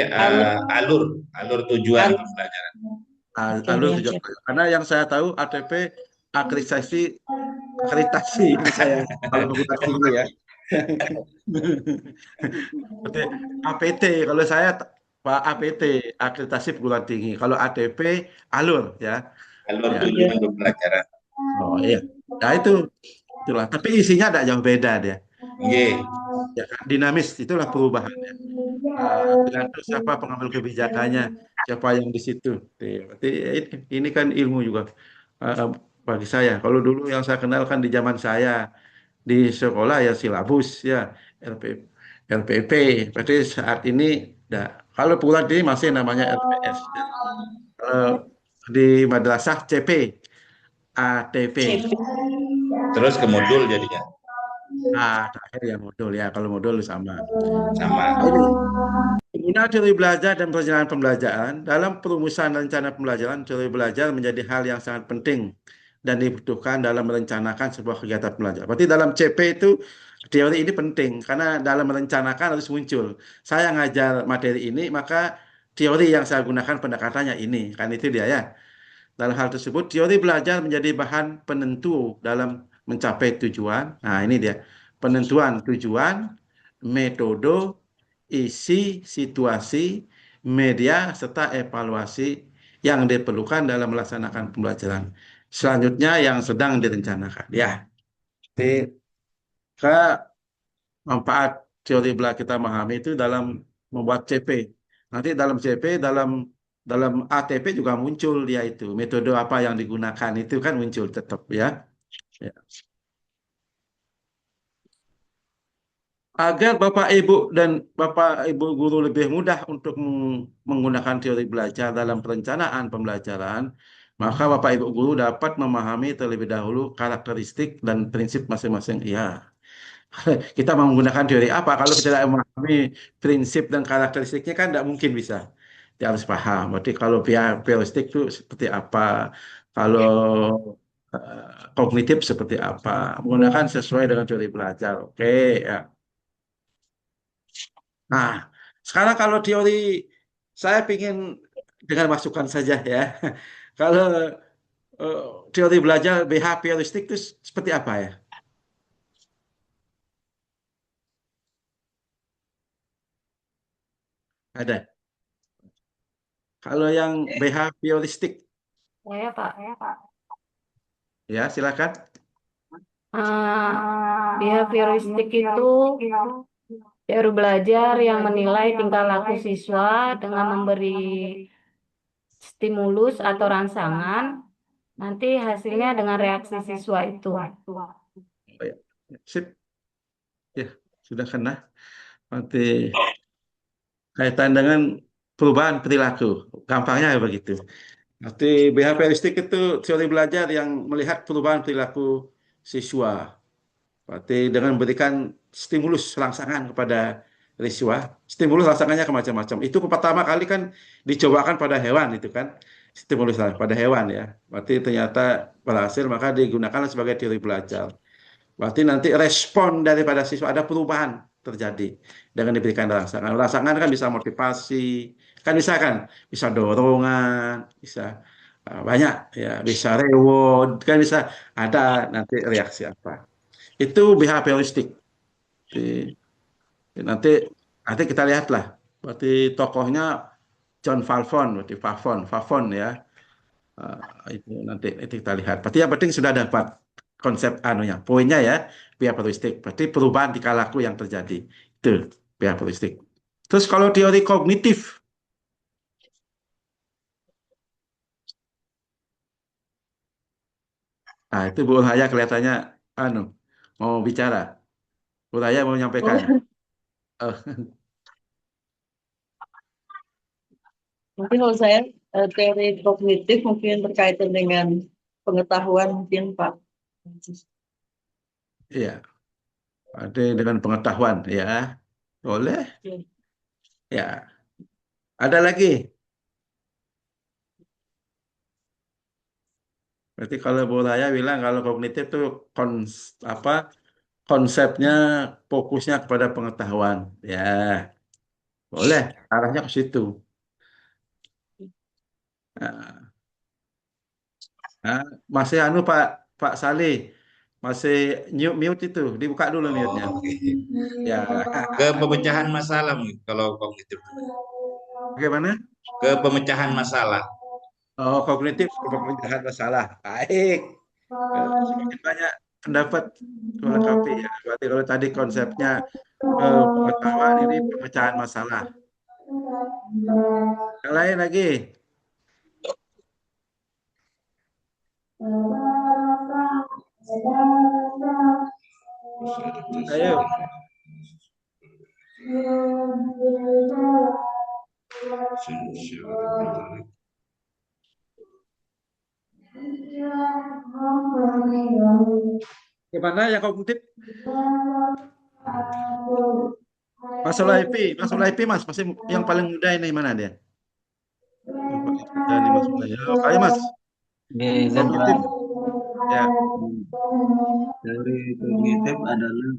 D: alur tujuan pembelajaran.
A: Alur tujuan. Karena yang saya tahu ATP akreditasi ini saya kalau perguruan tinggi, ya. Berarti APT kalau saya Pak APT akreditasi perguruan tinggi. Kalau ATP alur, ya.
D: Alur
A: Ya.
D: tujuan pembelajaran.
A: Oh iya. Nah itulah. Tapi isinya tidak jauh beda dia.
D: Y.
A: Ya, dinamis itulah perubahannya. Tergantung siapa pengambil kebijakannya, siapa yang di situ. Berarti ini kan ilmu juga bagi saya. Kalau dulu yang saya kenal kan di zaman saya di sekolah ya silabus, ya, LP, LPP. Berarti saat ini kalau perguruan tinggi masih namanya LPS. Ya. Kalau di madrasah CP, ATP.
D: Terus ke modul jadinya.
A: Terakhir ya modul, ya. Kalau modul sama.
D: Sama.
A: Nah, ini penggunaan teori belajar dan perencanaan pembelajaran dalam perumusan rencana pembelajaran. Teori belajar menjadi hal yang sangat penting dan dibutuhkan dalam merencanakan sebuah kegiatan pembelajaran. Berarti dalam CP itu teori ini penting karena dalam merencanakan harus muncul. Saya ngajar materi ini, maka teori yang saya gunakan pendekatannya ini, kan itu dia, ya. Dalam hal tersebut, teori belajar menjadi bahan penentu dalam mencapai tujuan. Nah, ini dia. Penentuan tujuan, metode, isi, situasi, media, serta evaluasi yang diperlukan dalam melaksanakan pembelajaran. Selanjutnya yang sedang direncanakan. Ya, jadi manfaat teori belajar kita memahami itu dalam membuat CP. Nanti dalam CP, dalam ATP juga muncul dia itu. Metode apa yang digunakan itu kan muncul tetap, ya. Ya. Agar Bapak Ibu guru lebih mudah untuk menggunakan teori belajar dalam perencanaan pembelajaran, maka Bapak Ibu guru dapat memahami terlebih dahulu karakteristik dan prinsip masing-masing. Ya, kita mau menggunakan teori apa kalau kita tidak memahami prinsip dan karakteristiknya kan tidak mungkin bisa. Dia harus paham. Berarti kalau heuristik itu seperti apa, kalau kognitif seperti apa, menggunakan sesuai dengan teori belajar. Oke, ya. Nah, sekarang kalau teori saya ingin dengan masukan saja, ya. Kalau eh, teori belajar behavioristik itu seperti apa, ya? Ada. Kalau yang behavioristik,
F: Saya, Pak.
A: ya silakan.
F: Behavioristik itu teori belajar yang menilai tingkah laku siswa dengan memberi stimulus atau rangsangan, nanti hasilnya dengan reaksi siswa itu.
A: Oh, ya. Sip. Ya, sudah kena. Nanti kaitan dengan perubahan perilaku. Gampangnya begitu. Nanti behavioristik itu teori belajar yang melihat perubahan perilaku siswa. Berarti dengan memberikan stimulus rangsangan kepada siswa. Stimulus rangsangannya ke macam-macam. Itu pertama kali kan dicobakan pada hewan itu kan. Stimulus pada hewan, ya. Berarti ternyata berhasil, maka digunakan sebagai teori belajar. Berarti nanti respon daripada siswa ada perubahan terjadi dengan diberikan rangsangan. Rangsangan kan bisa motivasi, kan bisa dorongan, bisa banyak ya, bisa reward, kan bisa ada nanti reaksi apa. Itu behavioristik. Di- Nanti nanti kita lihatlah. Berarti tokohnya John Falvon, berarti Favon ya. Itu nanti kita lihat. Berarti yang penting sudah dapat konsep anunya, poinnya ya, behavioristik. Berarti perubahan tingkah laku yang terjadi. Itu behavioristik. Terus kalau teori kognitif, nah itu Bu Haya kelihatannya anu mau bicara. Bu Haya mau menyampaikan. Oh,
E: Mungkin kalau saya teori kognitif mungkin berkaitan dengan pengetahuan mungkin Pak.
A: iya, ada dengan pengetahuan ya. Boleh? Ya. Ada lagi? Berarti kalau Bu Haya bilang kalau kognitif itu apa konsepnya fokusnya kepada pengetahuan. Ya, boleh arahnya ke situ. Nah, nah, masih anu Pak Saleh, masih mute itu, dibuka dulu mute-nya.
D: Oke.
A: Ya,
D: Ke pemecahan masalah mungkin kalau kognitif.
A: bagaimana?
D: Ke pemecahan masalah.
A: Oh, kognitif pemecahan masalah. Baik. Semakin banyak pendapat melengkapi ya. Berarti kalau tadi konsepnya pengetahuan ini pemecahan masalah. Yang lain lagi. Ayo. Gimana yang kognitif? Mas IP Mas, masih yang paling muda ini mana dia? Yang paling muda nih Mas Mulai. Ayo Mas,
G: Izin Pak,
A: kognitif. Ya,
G: teori kognitif adalah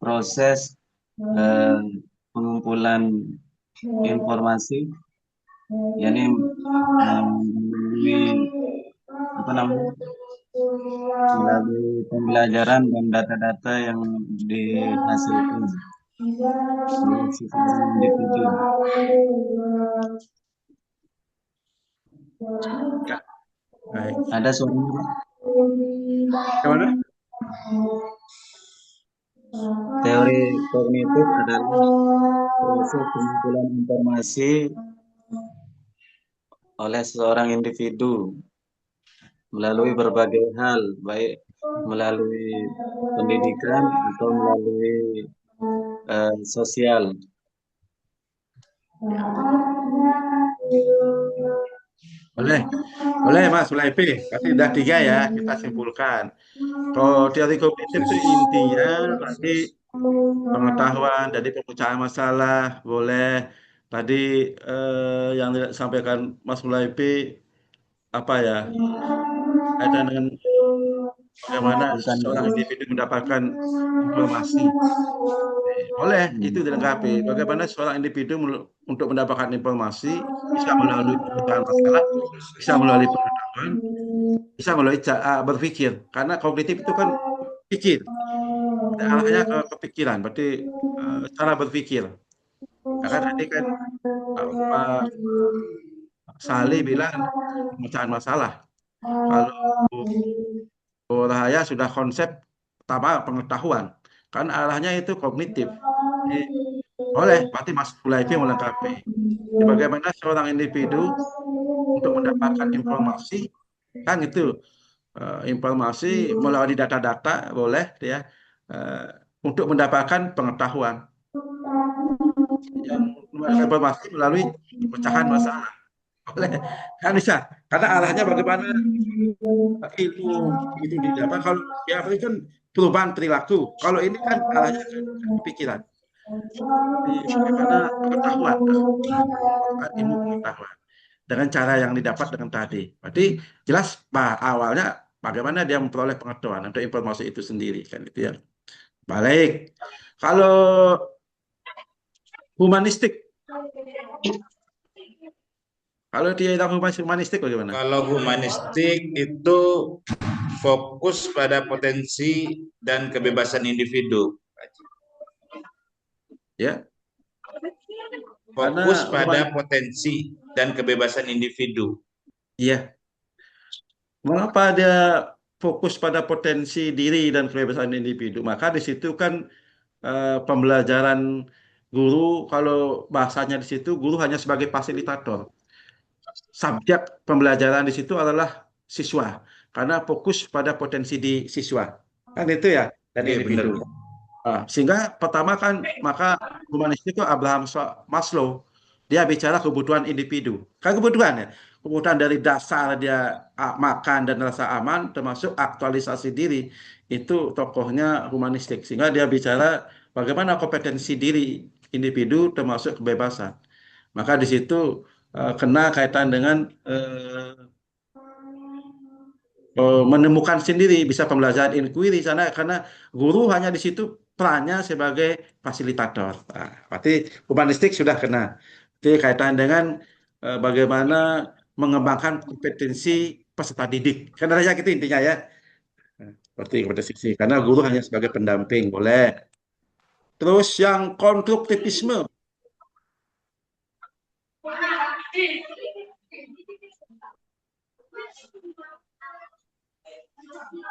G: proses eh, pengumpulan informasi, yakni melalui apa namanya, melalui pembelajaran dan data-data yang dihasilkan oleh seseorang individu.
A: ya. Baik.
G: Ada suaranya Pak?
A: Gimana?
G: Teori kognitif adalah proses pengumpulan informasi oleh seorang individu melalui berbagai hal, baik melalui pendidikan atau melalui sosial.
A: Boleh, boleh Mas Mulai IP. Berarti udah 3 ya, kita simpulkan. Kalau teori kognitif itu intinya tadi pengetahuan, jadi pemecahan masalah, boleh. Tadi yang disampaikan Mas Mulaipi apa ya, ada dengan bagaimana
G: Bukan
A: seorang individu mendapatkan informasi. Boleh, itu dilengkapi. Bagaimana seorang individu untuk mendapatkan informasi bisa melalui pemecahan masalah, bisa melalui pengetahuan, bisa melalui berpikir. Karena kognitif itu kan pikir, arahnya ke kepikiran, berarti cara berpikir. Nah, kan tadi kan Pak Salih bilang pemecahan masalah. Kalau Bu Rahaya sudah konsep pertama pengetahuan, kan arahnya itu kognitif. Jadi, boleh, berarti Mas Hulaifi melengkapi. Jadi, bagaimana seorang individu untuk mendapatkan informasi, kan itu informasi melalui data-data, boleh ya, untuk mendapatkan pengetahuan. Yang mendapatkan informasi melalui pecahan masalah. Boleh, kan bisa. Karena arahnya bagaimana ilmu itu didapat. Kalau ya ini kan perubahan perilaku. Kalau ini kan arahnya ke pikiran. Bagaimana pengetahuan, ilmu pengetahuan dengan cara yang didapat dengan tadi. Berarti jelas awalnya bagaimana dia memperoleh pengetahuan atau informasi itu sendiri kan itu ya. Baik. Kalau humanistik, kalau dia humanistik bagaimana?
D: Kalau humanistik itu fokus pada potensi dan kebebasan individu.
A: Ya,
D: Fokus
A: karena
D: pada potensi dan kebebasan individu.
A: iya. Mengapa dia fokus pada potensi diri dan kebebasan individu? Maka di situ kan pembelajaran guru, kalau bahasanya di situ guru hanya sebagai fasilitator. Subjek pembelajaran di situ adalah siswa, karena fokus pada potensi di siswa. Kan itu ya, dan
D: Iya, benar.
A: individu. Sehingga pertama kan, maka humanistik itu Abraham Maslow, dia bicara kebutuhan individu. Kan kebutuhan ya, kebutuhan dari dasar dia makan dan rasa aman, termasuk aktualisasi diri, itu tokohnya humanistik. Sehingga dia bicara bagaimana kompetensi diri individu termasuk kebebasan. Maka di situ kena kaitan dengan menemukan sendiri, bisa pembelajaran inquiry sana, karena guru hanya di situ perannya sebagai fasilitator. Berarti humanistik sudah kena. Jadi kaitan dengan bagaimana mengembangkan kompetensi peserta didik. Karena saja gitu intinya ya. Seperti kompetensi. Karena guru hanya sebagai pendamping, boleh. Terus yang konstruktivisme.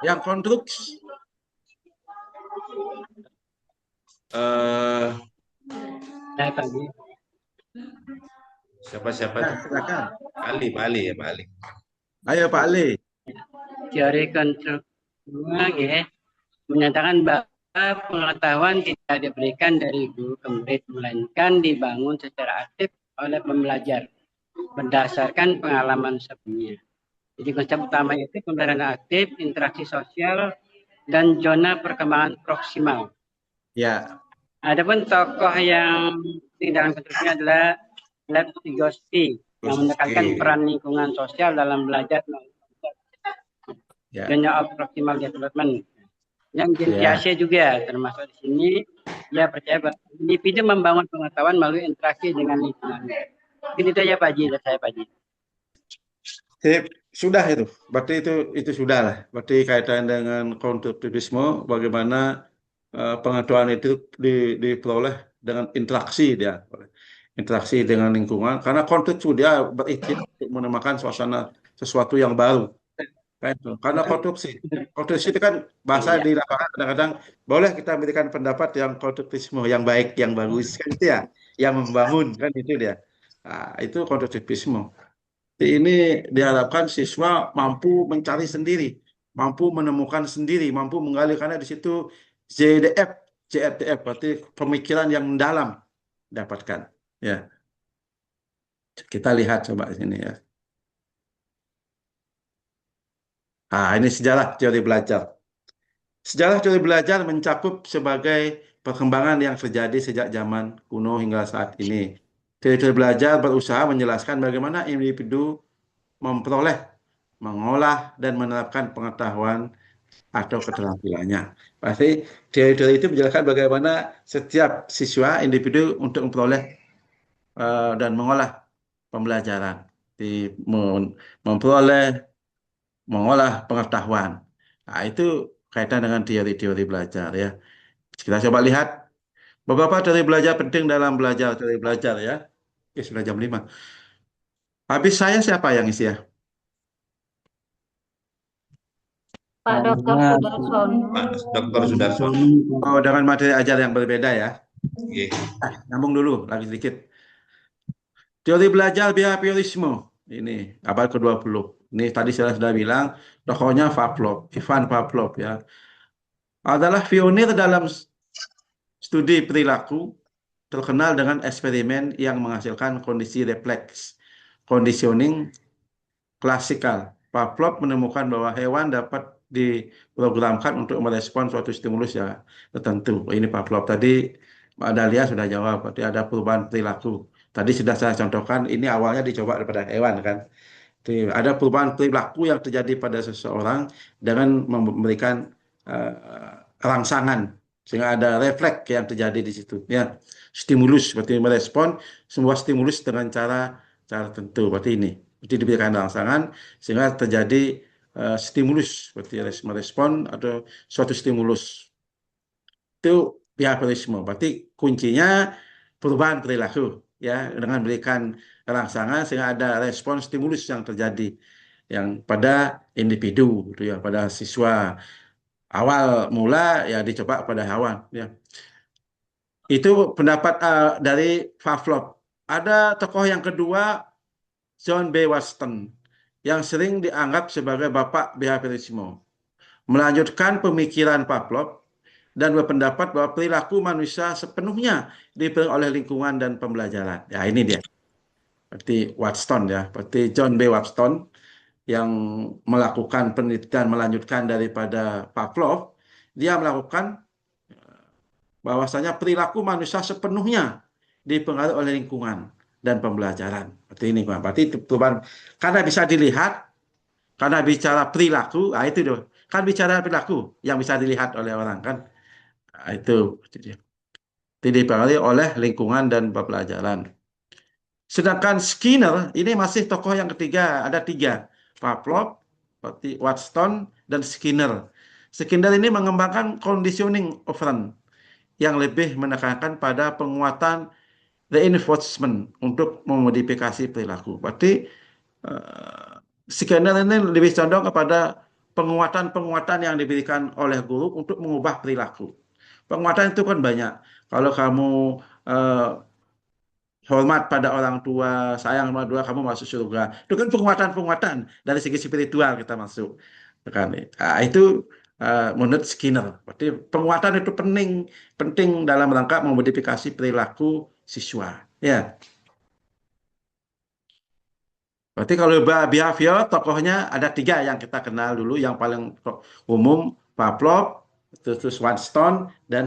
A: Yang konstruksi.
H: Saya tadi.
D: Siapa?
A: Silakan.
D: Pak Ali ya, Pak Ali.
A: Ayo Pak Ali.
H: Teori konstruksi ya, menyatakan bahwa pengetahuan tidak diberikan dari guru ke murid, melainkan dibangun secara aktif oleh pembelajar berdasarkan pengalaman sebelumnya. Jadi konsep utama itu pembelajaran aktif, interaksi sosial, dan zona perkembangan proksimal.
A: Ya.
H: Adapun tokoh yang di dalam konstruksinya adalah Lev Vygotsky yang menekankan peran lingkungan sosial dalam belajar zona of proximal development. Yang Piaget juga termasuk di sini, dia percaya bahwa individu membangun pengetahuan melalui interaksi dengan lingkungan. Ini saja Pak Haji, saya Pak Haji.
A: Sudah itu, berarti itu sudah lah. Berarti kaitan dengan konstruktivisme, bagaimana pengetahuan itu diperoleh dengan interaksi dia, interaksi dengan lingkungan. Karena konstruksi dia berikhtiar untuk menemukan suasana sesuatu yang baru. Karena konstruksi itu kan bahasa di lapangan kadang-kadang boleh kita berikan pendapat yang konstruktivisme yang baik, yang bagus kan itu ya, yang membangun kan itu dia. Nah, itu konstruktivisme. Ini diharapkan siswa mampu mencari sendiri, mampu menemukan sendiri, mampu menggali, karena di situ JRDF berarti pemikiran yang mendalam dapatkan. Ya, kita lihat coba sini ya. Ini sejarah teori belajar. Sejarah teori belajar mencakup sebagai perkembangan yang terjadi sejak zaman kuno hingga saat ini. Teori belajar berusaha menjelaskan bagaimana individu memperoleh, mengolah, dan menerapkan pengetahuan atau keterampilannya. Pasti teori-teori itu menjelaskan bagaimana setiap siswa, individu untuk memperoleh dan mengolah pembelajaran, memperoleh, mengolah pengetahuan. Nah, itu kaitan dengan teori-teori belajar ya. Kita coba lihat beberapa teori belajar penting dalam teori belajar ya. Oke, sudah jam 5. Habis saya siapa yang isi ya?
F: Pak Dr. Sudarsono.
D: Pak Dr. Sudarsono.
A: Oh, dengan materi ajar yang berbeda ya.
D: Iya.
A: Nyambung dulu, lagi sedikit. Teori belajar behaviorisme. Ini abad ke-20. Ini tadi saya sudah bilang, tokohnya Pavlov, Ivan Pavlov ya. Adalah pionir dalam studi perilaku, terkenal dengan eksperimen yang menghasilkan kondisi refleks, conditioning klasikal. Pavlov menemukan bahwa hewan dapat diprogramkan untuk merespon suatu stimulus ya tertentu. Ini Pavlov tadi, Mbak Dahlia sudah jawab, berarti ada perubahan perilaku. Tadi sudah saya contohkan, ini awalnya dicoba daripada hewan kan. Jadi, ada perubahan perilaku yang terjadi pada seseorang dengan memberikan rangsangan sehingga ada refleks yang terjadi di situ. Ya, stimulus seperti merespon semua stimulus dengan cara tertentu. Berarti ini, diberikan rangsangan sehingga terjadi stimulus seperti merespon atau suatu stimulus. Itu behaviorisme. Berarti kuncinya perubahan perilaku ya dengan berikan rangsangan sehingga ada respon stimulus yang terjadi yang pada individu gitu ya, pada siswa. Awal mula ya dicoba pada hewan ya. Itu pendapat dari Pavlov. Ada tokoh yang kedua, John B. Watson, yang sering dianggap sebagai bapak behaviorisme. Melanjutkan pemikiran Pavlov dan berpendapat bahwa perilaku manusia sepenuhnya dipengaruhi oleh lingkungan dan pembelajaran. Ya ini dia. Seperti Watson ya, seperti John B. Watson yang melakukan penelitian melanjutkan daripada Pavlov, dia melakukan bahwasanya perilaku manusia sepenuhnya dipengaruhi oleh lingkungan dan pembelajaran. Seperti ini, berarti itu perubahan. Karena bisa dilihat, karena bicara perilaku, itu doh. Kan bicara perilaku yang bisa dilihat oleh orang kan. Itu dipengaruhi oleh lingkungan dan pembelajaran. Sedangkan Skinner ini masih tokoh yang ketiga, ada 3, Pavlov, Watson, dan Skinner. Skinner ini mengembangkan conditioning operant yang lebih menekankan pada penguatan reinforcement untuk memodifikasi perilaku. Berarti Skinner ini lebih condong kepada penguatan-penguatan yang diberikan oleh guru untuk mengubah perilaku. Penguatan itu kan banyak. Kalau kamu hormat pada orang tua, sayang sama dua, kamu masuk surga. Itu kan penguatan-penguatan dari segi spiritual kita masuk. Itu menurut Skinner. Berarti penguatan itu penting dalam rangka memodifikasi perilaku siswa. Ya. Berarti kalau behavior, tokohnya ada 3 yang kita kenal dulu. Yang paling umum, Pavlov, terus Watson, dan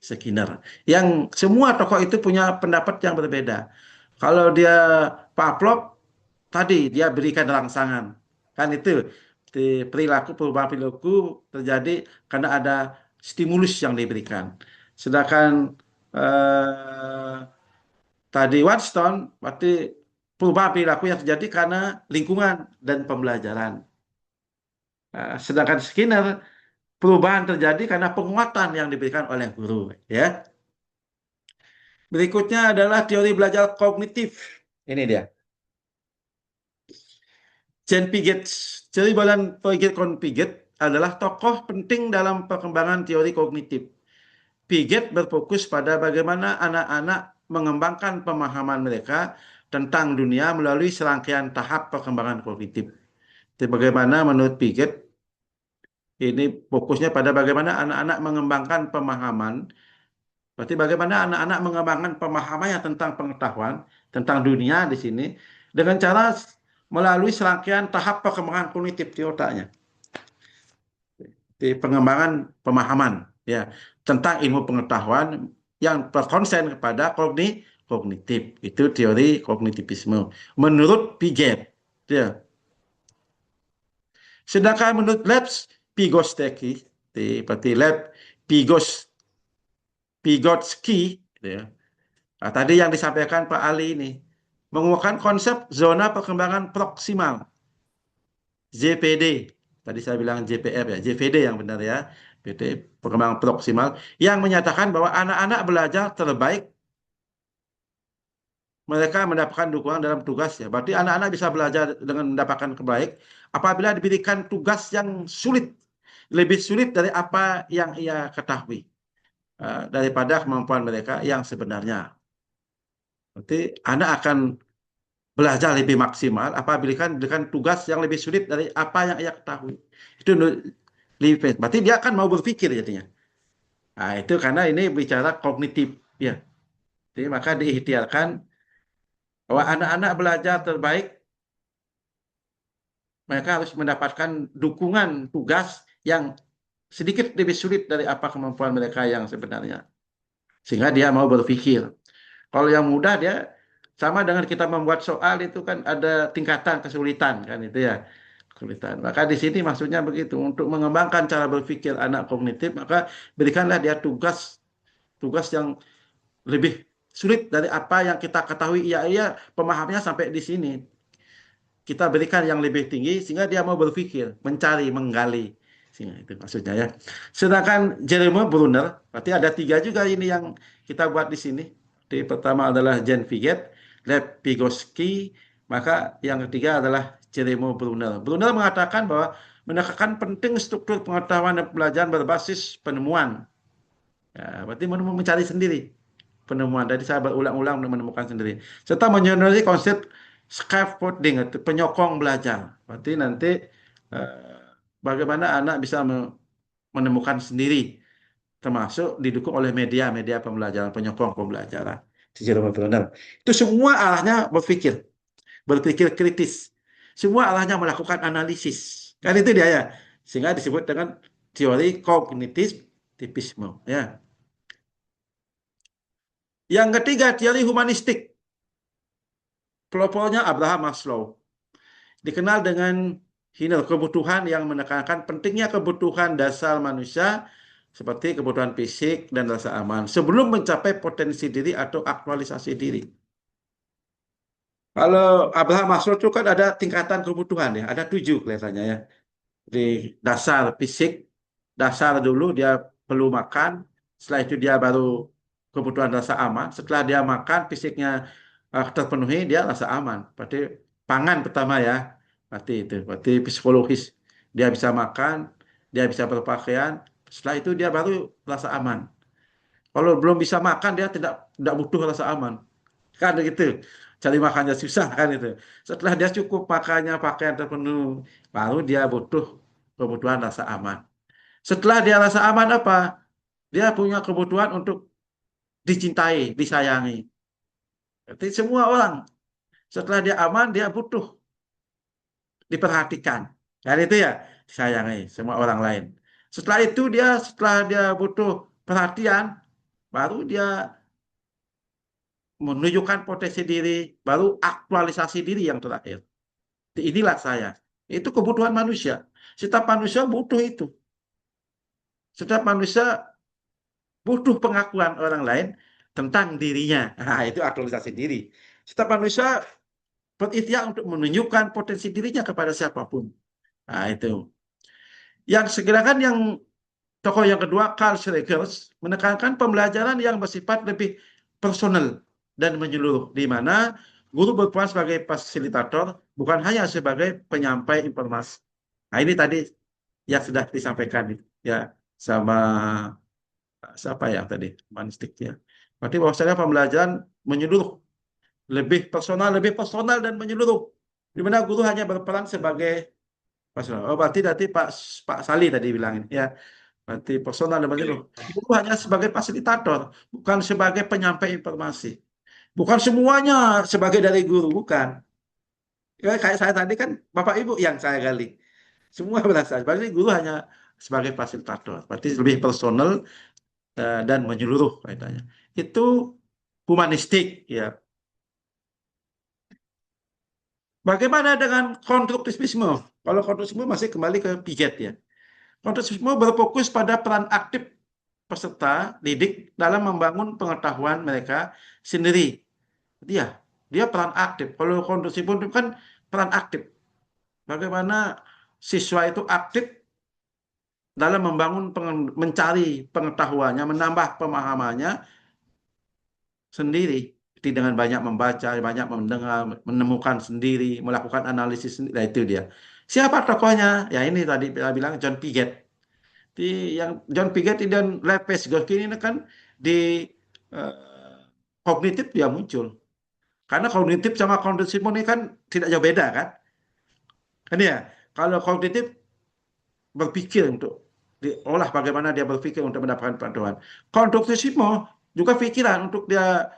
A: Skinner. Yang semua tokoh itu punya pendapat yang berbeda. Kalau dia Pavlov, tadi dia berikan rangsangan. Kan itu. Perubahan perilaku terjadi karena ada stimulus yang diberikan. Sedangkan tadi Watson, berarti perubahan perilaku yang terjadi karena lingkungan dan pembelajaran. Sedangkan Skinner, perubahan terjadi karena penguatan yang diberikan oleh guru. Ya. Berikutnya adalah teori belajar kognitif. Ini dia. Jan Piaget, teori belajar Piaget adalah tokoh penting dalam perkembangan teori kognitif. Piaget berfokus pada bagaimana anak-anak mengembangkan pemahaman mereka tentang dunia melalui serangkaian tahap perkembangan kognitif. Jadi bagaimana menurut Piaget, ini fokusnya pada bagaimana anak-anak mengembangkan pemahaman. Berarti bagaimana anak-anak mengembangkan pemahamannya tentang pengetahuan, tentang dunia di sini, dengan cara melalui serangkaian tahap perkembangan kognitif di otaknya. Di pengembangan pemahaman ya tentang ilmu pengetahuan yang berkonsen kepada kognitif. Itu teori kognitivisme menurut Piaget. Ya. Sedangkan menurut Vygotsky, seperti Vygotsky ya. Nah, tadi yang disampaikan Pak Ali ini menguatkan konsep zona perkembangan proksimal, ZPD. Tadi saya bilang JPR ya, JVD yang benar ya. PT perkembangan proksimal yang menyatakan bahwa anak-anak belajar terbaik mereka mendapatkan dukungan dalam tugas ya. Berarti anak-anak bisa belajar dengan mendapatkan kebaik apabila diberikan tugas yang sulit, lebih sulit dari apa yang ia ketahui daripada kemampuan mereka yang sebenarnya. Berarti anak akan belajar lebih maksimal apabila diberikan tugas yang lebih sulit dari apa yang ia ketahui. Itu lebih, berarti dia akan mau berpikir jadinya. Nah, itu karena ini bicara kognitif ya. Jadi maka diikhtiarkan bahwa anak-anak belajar terbaik mereka harus mendapatkan dukungan tugas yang sedikit lebih sulit dari apa kemampuan mereka yang sebenarnya. Sehingga dia mau berpikir. Kalau yang mudah dia sama dengan kita membuat soal itu kan ada tingkatan kesulitan kan itu ya. kesulitan. Maka di sini maksudnya begitu, untuk mengembangkan cara berpikir anak kognitif, maka berikanlah dia tugas yang lebih sulit dari apa yang kita ketahui. Ia pemahamannya sampai di sini. Kita berikan yang lebih tinggi sehingga dia mau berpikir, mencari, menggali. Sehingga itu maksudnya ya. Sedangkan Jerome Bruner, berarti ada 3 juga ini yang kita buat di sini. Di pertama adalah Jan Piaget, Lev Vygotsky, maka yang ketiga adalah Jerome Bruner. Bruner mengatakan bahwa menekankan penting struktur pengetahuan dan pembelajaran berbasis penemuan. Ya, berarti mencari sendiri penemuan. Tadi saya berulang-ulang untuk menemukan sendiri. Serta menyadari konsep scaffolding, itu penyokong belajar. Berarti nanti bagaimana anak bisa menemukan sendiri, termasuk didukung oleh media pembelajaran, penyokong pembelajaran. Itu semua arahnya berpikir kritis. Semua arahnya melakukan analisis. Kan itu dia ya. Sehingga disebut dengan teori kognitivisme. Ya. Yang ketiga, teori humanistik. Pelopornya Abraham Maslow. Dikenal dengan kebutuhan yang menekankan pentingnya kebutuhan dasar manusia seperti kebutuhan fisik dan rasa aman sebelum mencapai potensi diri atau aktualisasi diri. Kalau Abraham Maslow itu kan ada tingkatan kebutuhan ya, ada 7 kelihatannya ya. Di dasar fisik, dasar dulu dia perlu makan, setelah itu dia baru kebutuhan rasa aman, setelah dia makan fisiknya terpenuhi, dia rasa aman. Berarti pangan pertama ya, berarti psikologis. Dia bisa makan, dia bisa berpakaian, setelah itu dia baru rasa aman. Kalau belum bisa makan, dia tidak butuh rasa aman. Kan gitu. Cari makannya susah kan itu. Setelah dia cukup makannya, pakaian terpenuhi, baru dia butuh kebutuhan rasa aman. Setelah dia rasa aman apa? Dia punya kebutuhan untuk dicintai, disayangi. Jadi semua orang setelah dia aman, dia butuh diperhatikan. Dan itu ya, disayangi semua orang lain. Setelah dia butuh perhatian, baru dia menunjukkan potensi diri, baru aktualisasi diri yang terakhir. Inilah saya. Itu kebutuhan manusia. Setiap manusia butuh itu. Setiap manusia butuh pengakuan orang lain tentang dirinya. Nah, itu aktualisasi diri. Setiap manusia berikhtiar untuk menunjukkan potensi dirinya kepada siapapun. Nah, itu. Yang segerakan yang tokoh yang kedua, Carl Schreckers, menekankan pembelajaran yang bersifat lebih personal dan menyeluruh, di mana guru berperan sebagai fasilitator, bukan hanya sebagai penyampai informasi. Nah, ini tadi yang sudah disampaikan ya sama siapa ya tadi, humanistik ya. Berarti bahwasanya pembelajaran menyeluruh, lebih personal dan menyeluruh. Di mana guru hanya berperan sebagai personal. Oh, berarti Pak Sali tadi bilangin ya. Berarti personal dan menyeluruh. Guru hanya sebagai fasilitator, bukan sebagai penyampai informasi. Bukan semuanya sebagai dari guru, bukan. Ya, kayak saya tadi kan Bapak Ibu yang saya gali. Semua berasal. Berarti guru hanya sebagai fasilitator. Berarti lebih personal dan menyeluruh kaitannya. Itu humanistik ya. Bagaimana dengan konstruktivisme? Kalau konstruktivisme masih kembali ke Piaget ya. Konstruktivisme berfokus pada peran aktif peserta didik dalam membangun pengetahuan mereka sendiri. Dia peran aktif. Kalau konstruktivisme itu kan peran aktif. Bagaimana siswa itu aktif dalam mencari pengetahuannya, menambah pemahamannya sendiri. Seperti dengan banyak membaca, banyak mendengar, menemukan sendiri, melakukan analisis sendiri. Nah, itu dia. Siapa tokohnya? Ya ini tadi saya bilang John Piaget. Yang John Piaget dan Lev Vygotsky ini kan di kognitif dia muncul. Karena kognitif sama konstruktivisme ini kan tidak jauh beda kan? Kan ya, kalau kognitif berpikir untuk diolah bagaimana dia berpikir untuk mendapatkan pengetahuan. Konstruktivisme juga pikiran untuk dia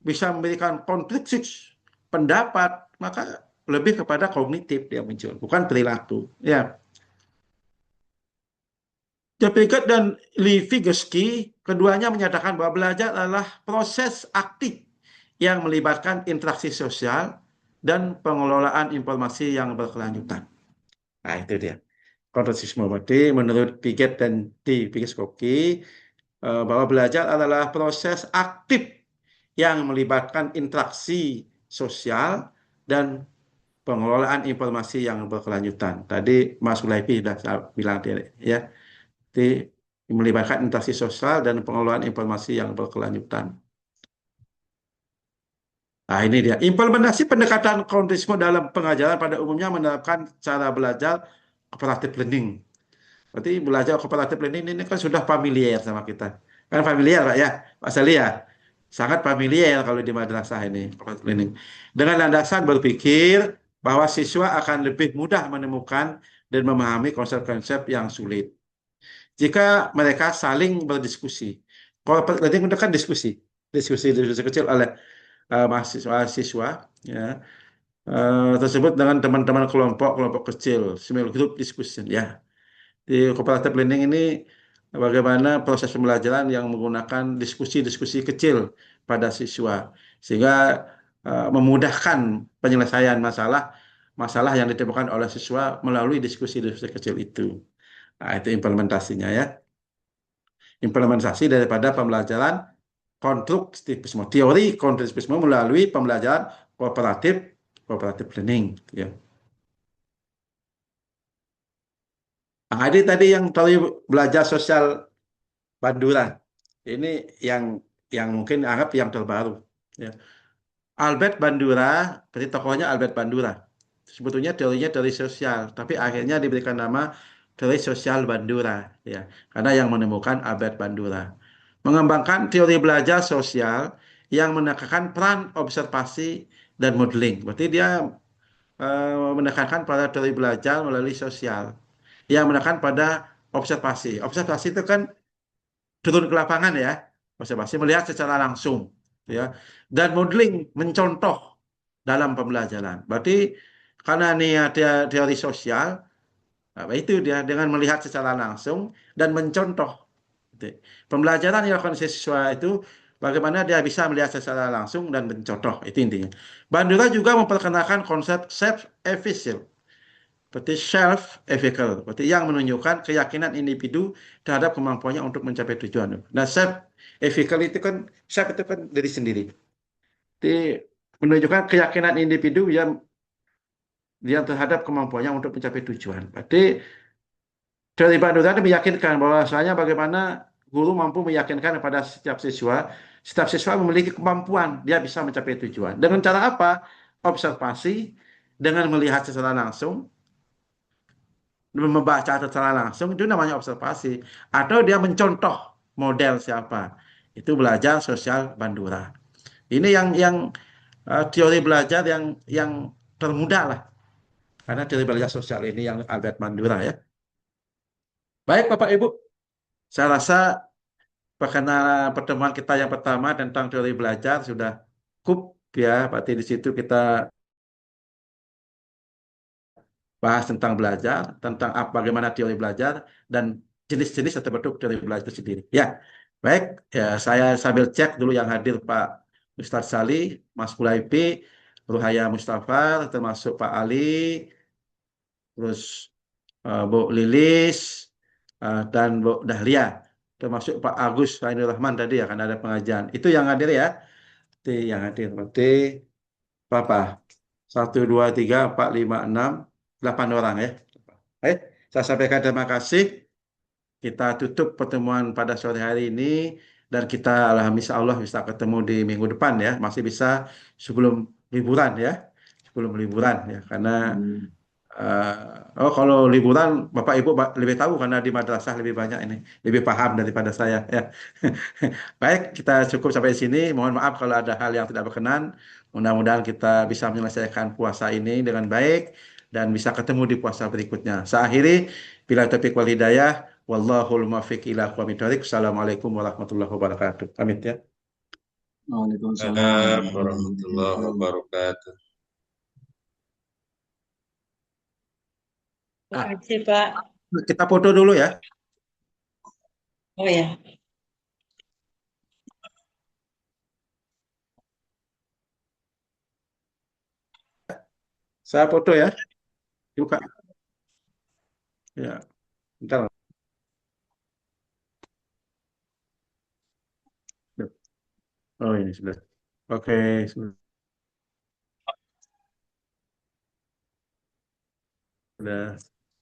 A: bisa memberikan konflik pendapat, maka lebih kepada kognitif dia muncul, bukan perilaku. Ya. John Piaget dan Lev Vygotsky keduanya menyatakan bahwa belajar adalah proses aktif yang melibatkan interaksi sosial dan pengelolaan informasi yang berkelanjutan. Nah, itu dia. Konteksisme. Berarti menurut Piaget dan Vygotsky, bahwa belajar adalah proses aktif yang melibatkan interaksi sosial dan pengelolaan informasi yang berkelanjutan. Tadi Mas Sulaipi sudah saya bilang ya, jadi melibatkan interaksi sosial dan pengelolaan informasi yang berkelanjutan. Nah, ini dia. Implementasi pendekatan kognitisme dalam pengajaran pada umumnya menerapkan cara belajar cooperative learning. Berarti belajar cooperative learning ini kan sudah familiar sama kita. Kan familiar, Pak ya, Pak Salia. Sangat familiar kalau di madrasah ini, cooperative learning. Dengan landasan berpikir bahwa siswa akan lebih mudah menemukan dan memahami konsep-konsep yang sulit jika mereka saling berdiskusi. Cooperative learning itu kan diskusi, diskusi kecil oleh mahasiswa-siswa ya, tersebut dengan teman-teman kelompok kecil, small group discussion ya. Di cooperative learning ini bagaimana proses pembelajaran yang menggunakan diskusi-diskusi kecil pada siswa sehingga memudahkan penyelesaian masalah yang ditemukan oleh siswa melalui diskusi-diskusi kecil itu. Nah, itu implementasinya ya. Implementasi daripada pembelajaran konstruktivisme, teori konstruktivisme melalui pembelajaran cooperative learning ya. Nah, ini tadi yang teori belajar sosial Bandura. Ini yang mungkin anggap yang terbaru ya. Albert Bandura, berarti tokohnya Albert Bandura. Sebetulnya teorinya teori sosial, tapi akhirnya diberikan nama teori sosial Bandura ya, karena yang menemukan Albert Bandura. Mengembangkan teori belajar sosial yang menekankan peran observasi dan modeling. Berarti dia menekankan pada teori belajar melalui sosial yang menekan pada observasi. Observasi itu kan turun ke lapangan ya, observasi melihat secara langsung ya, dan modeling mencontoh dalam pembelajaran. Berarti karena ini ada teori sosial, apa itu dia dengan melihat secara langsung dan mencontoh. Pembelajaran yang dilakukan siswa itu bagaimana dia bisa melihat secara langsung dan mencontoh, itu intinya. Bandura juga memperkenalkan konsep self-efficacy, berarti self-efficacy, berarti yang menunjukkan keyakinan individu terhadap kemampuannya untuk mencapai tujuan. Nah, self-efficacy itu kan, self itu kan diri sendiri. Jadi menunjukkan keyakinan individu yang terhadap kemampuannya untuk mencapai tujuan. Berarti dari Bandura itu meyakinkan bahwasanya bagaimana guru mampu meyakinkan kepada setiap siswa memiliki kemampuan, dia bisa mencapai tujuan. Dengan cara apa? Observasi, dengan melihat secara langsung, membaca secara langsung, itu namanya observasi. Atau dia mencontoh model siapa. Itu belajar sosial Bandura. Ini yang teori belajar yang termudah lah. Karena teori belajar sosial ini yang Albert Bandura ya. Baik Bapak Ibu, saya rasa karena pertemuan kita yang pertama tentang teori belajar sudah cukup ya. Berarti di situ kita bahas tentang belajar, tentang bagaimana teori belajar, dan jenis-jenis atau bentuk teori belajar itu sendiri. Ya, baik. Ya, saya sambil cek dulu yang hadir Pak Ustadz Sali, Mas Kulaipi, Ruhaya Mustafa, termasuk Pak Ali, terus Bu Lilis, dan Bu Dahlia, termasuk Pak Agus Ainul Rahman tadi ya, karena ada pengajian. Itu yang hadir ya. Itu yang hadir. Berarti berapa? 1, 2, 3, 4, 5, 6, 8 orang ya. Baik, saya sampaikan terima kasih. Kita tutup pertemuan pada sore hari ini dan kita alhamdulillah Allah bisa ketemu di minggu depan ya. Masih bisa sebelum liburan ya. Sebelum liburan ya. Karena kalau liburan Bapak Ibu lebih tahu karena di madrasah lebih banyak ini, lebih paham daripada saya ya. Baik, kita cukup sampai sini. Mohon maaf kalau ada hal yang tidak berkenan. Mudah-mudahan kita bisa menyelesaikan puasa ini dengan baik dan bisa ketemu di puasa berikutnya. Saya akhiri, bila taufiq wal hidayah, wallahul muwaffiq ila aqwamit thoriq. Assalamualaikum warahmatullahi wabarakatuh. Pamit ya.
G: Waalaikumsalam
D: warahmatullahi wabarakatuh.
E: Terima kasih, Pak.
A: Kita foto dulu ya.
E: Oh ya.
A: Saya foto ya. Buka. Ya, bentar. Oh, ini sudah. Oke, sudah.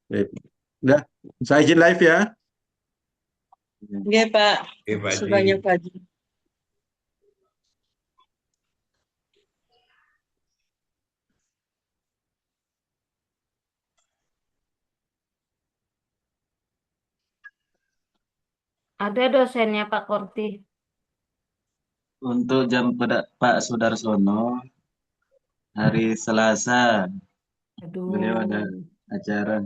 A: Baik. Udah, saya izin live ya.
E: Oke, Pak.
D: Oke, Pak Haji.
E: Sebanyak Pak Haji.
F: Ada dosennya Pak Korti.
G: Untuk jam pada Pak Sudarsono hari Selasa beliau ada
F: Aduh,
G: acara.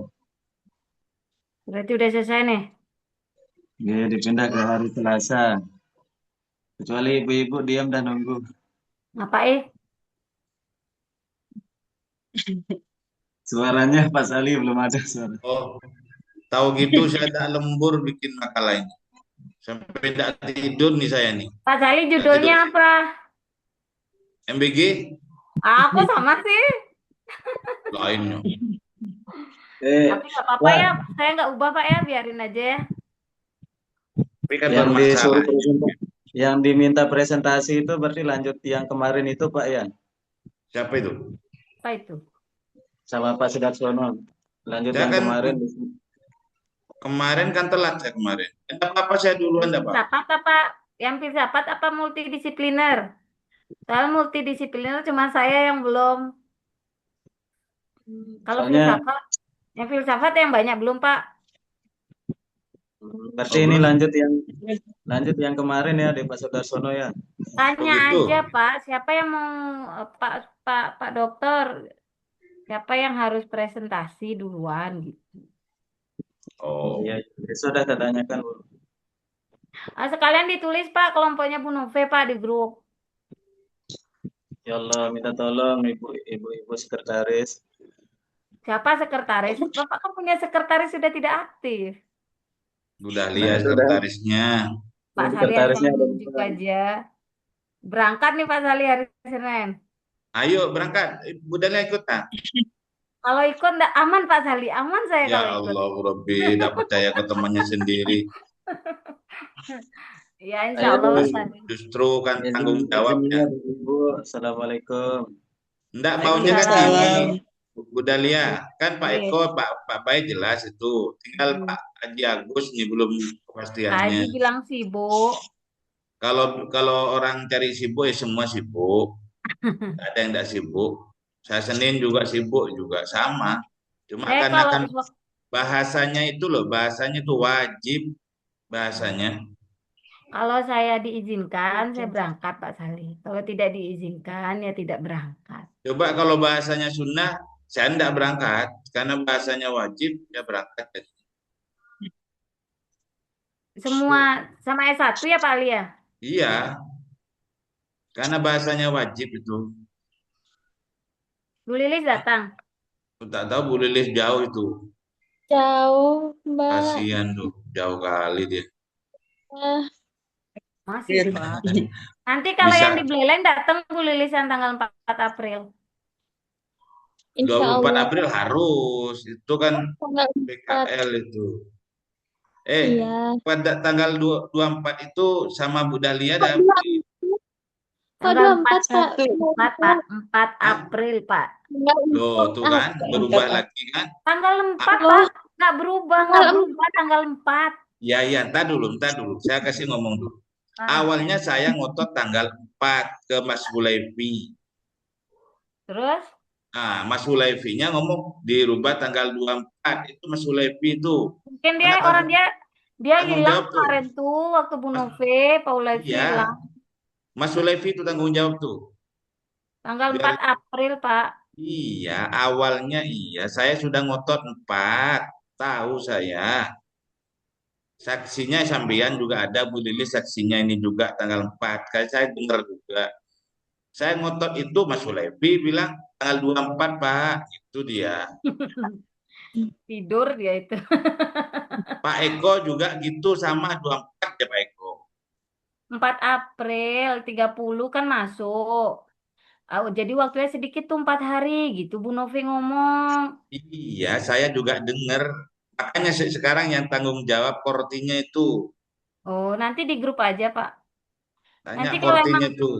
F: berarti udah selesai nih.
G: Dia dipindah ke hari Selasa. Kecuali ibu-ibu diam dan nunggu.
F: Ngapain?
G: Suaranya Pak Sali belum ada suara.
D: Oh, tahu gitu saya tak lembur bikin makalah ini. Sampai tidak tidur nih saya nih.
F: Pak Sali
D: Tak
F: judulnya
D: tidur.
F: apa?
D: MBG
F: Aku sama sih.
D: lainnya.
F: Tapi nggak apa-apa
G: Pak,
F: ya. Saya nggak ubah Pak ya. Biarin aja ya.
D: Tapi kan
G: yang disuruh
D: bermasalah.
G: yang diminta presentasi itu berarti lanjut yang kemarin itu Pak ya,
D: Siapa itu?
F: Apa itu?
G: sama Pak Sudarsono. Lanjut
D: Saya
G: yang
D: kan
G: kemarin.
D: kemarin kan telat saya kemarin. Tidak apa-apa saya duluan enggak apa.
F: Filsafat apa? Yang filsafat apa multidisipliner? Soal multidisipliner cuma saya yang belum. Kalau
G: Soalnya
F: yang filsafat yang banyak belum Pak.
G: berarti
D: Oh,
G: ini
D: belum.
G: lanjut yang kemarin ya di Pak Sudarsono ya.
F: Tanya
D: gitu.
F: aja Pak, siapa yang mau Pak Dokter, siapa yang harus presentasi duluan gitu.
D: Oh,
G: Iya, sudah saya tanyakan Bu.
F: Sekalian ditulis Pak kelompoknya Bu Nove Pak di grup.
G: Ya Allah, minta tolong ibu sekretaris.
F: Siapa sekretaris? Bapak kan punya sekretaris sudah tidak aktif.
D: udah
G: Nah,
D: lihat
G: itu udah.
D: sekretarisnya.
F: Pak Sali
G: Sekretarisnya
F: asal
G: ada
F: nunjuk
G: dua.
F: aja. Berangkat nih Pak Sali hari Senin.
D: Ayo berangkat. Udah lah ikut tak?
F: Kalau ikut enggak aman Pak Sali, aman saya
D: Ya
F: kalau ikut.
D: Allah, Rabbi, tidak percaya ke temannya sendiri.
F: Ya insya Allah Pak Sali.
D: Justru kan tanggung jawabnya.
G: Ibu, Assalamualaikum.
D: Enggak maunya kan
F: Waalaikumsalam.
D: gini, Bu Dahlia, kan Pak
F: Iya.
D: Eko, Pak Baik jelas itu. Tinggal Pak Haji Agus nih belum kepastiannya.
F: Haji bilang sibuk.
D: Kalau orang cari sibuk ya semua sibuk. Nggak ada yang tidak sibuk. Saya Senin juga sibuk juga sama. Cuma karena kan bahasanya itu loh, bahasanya itu wajib bahasanya.
F: Kalau saya diizinkan, saya berangkat Pak Sali. Kalau tidak diizinkan, ya tidak berangkat.
D: Coba kalau bahasanya sunnah, saya tidak berangkat. Karena bahasanya wajib, ya berangkat.
F: Semua sama S1 ya Pak Ali ya?
D: Iya, karena bahasanya wajib itu.
F: Bu Lilis datang.
D: Tak tahu Bu Lilis jauh itu.
C: Jauh, Mbak.
D: Kasihan tuh, jauh kali dia.
F: Masih Pak. Nanti kalau
D: Bisa.
F: yang di Belelen datang Bu Lilis yang tanggal 4 April.
C: Insya
D: 24
C: Allah.
D: April harus. Itu kan
C: Tanggal 4.
D: PKL itu.
C: Iya.
D: Pada tanggal 24 itu sama Bu Dahlia dan
F: Tanggal
C: 4, Pak.
F: 4 April Pak.
D: loh tuh kan berubah lagi kan.
F: Tanggal 4 Pak. Nggak berubah tanggal 4.
D: Ya, entar dulu. Saya kasih ngomong dulu. Awalnya saya ngotot tanggal 4 ke Mas Hulaifi.
F: Terus?
D: Nah, Mas Hulaifinya ngomong dirubah tanggal 24. Itu Mas Hulaifi itu.
F: Mungkin dia
D: tanggung
F: hilang
D: jawab tuh.
F: kemarin tuh waktu Bu Nove, Pak Hulaifi
D: Iya.
F: hilang.
D: Mas Hulaifi itu tanggung jawab tuh.
F: Tanggal 4 April, Pak.
D: Iya, awalnya iya. Saya sudah ngotot 4. Tahu saya. Saksinya sampean juga ada, Bu Lilis saksinya ini juga tanggal 4. Kayak saya dengar juga. Saya ngotot itu Mas Hulaifi bilang tanggal 24, Pak. Itu dia.
F: Tidur dia itu.
D: Pak Eko juga gitu sama 24 ya Pak Eko.
F: 4 April, 30 kan masuk. Jadi waktunya sedikit tuh 4 hari gitu Bu Novi ngomong.
D: Iya, saya juga dengar Makanya sekarang yang tanggung jawab kortinya itu.
F: Oh, nanti di grup aja, Pak.
D: Tanya
F: Nanti
D: kortinya itu.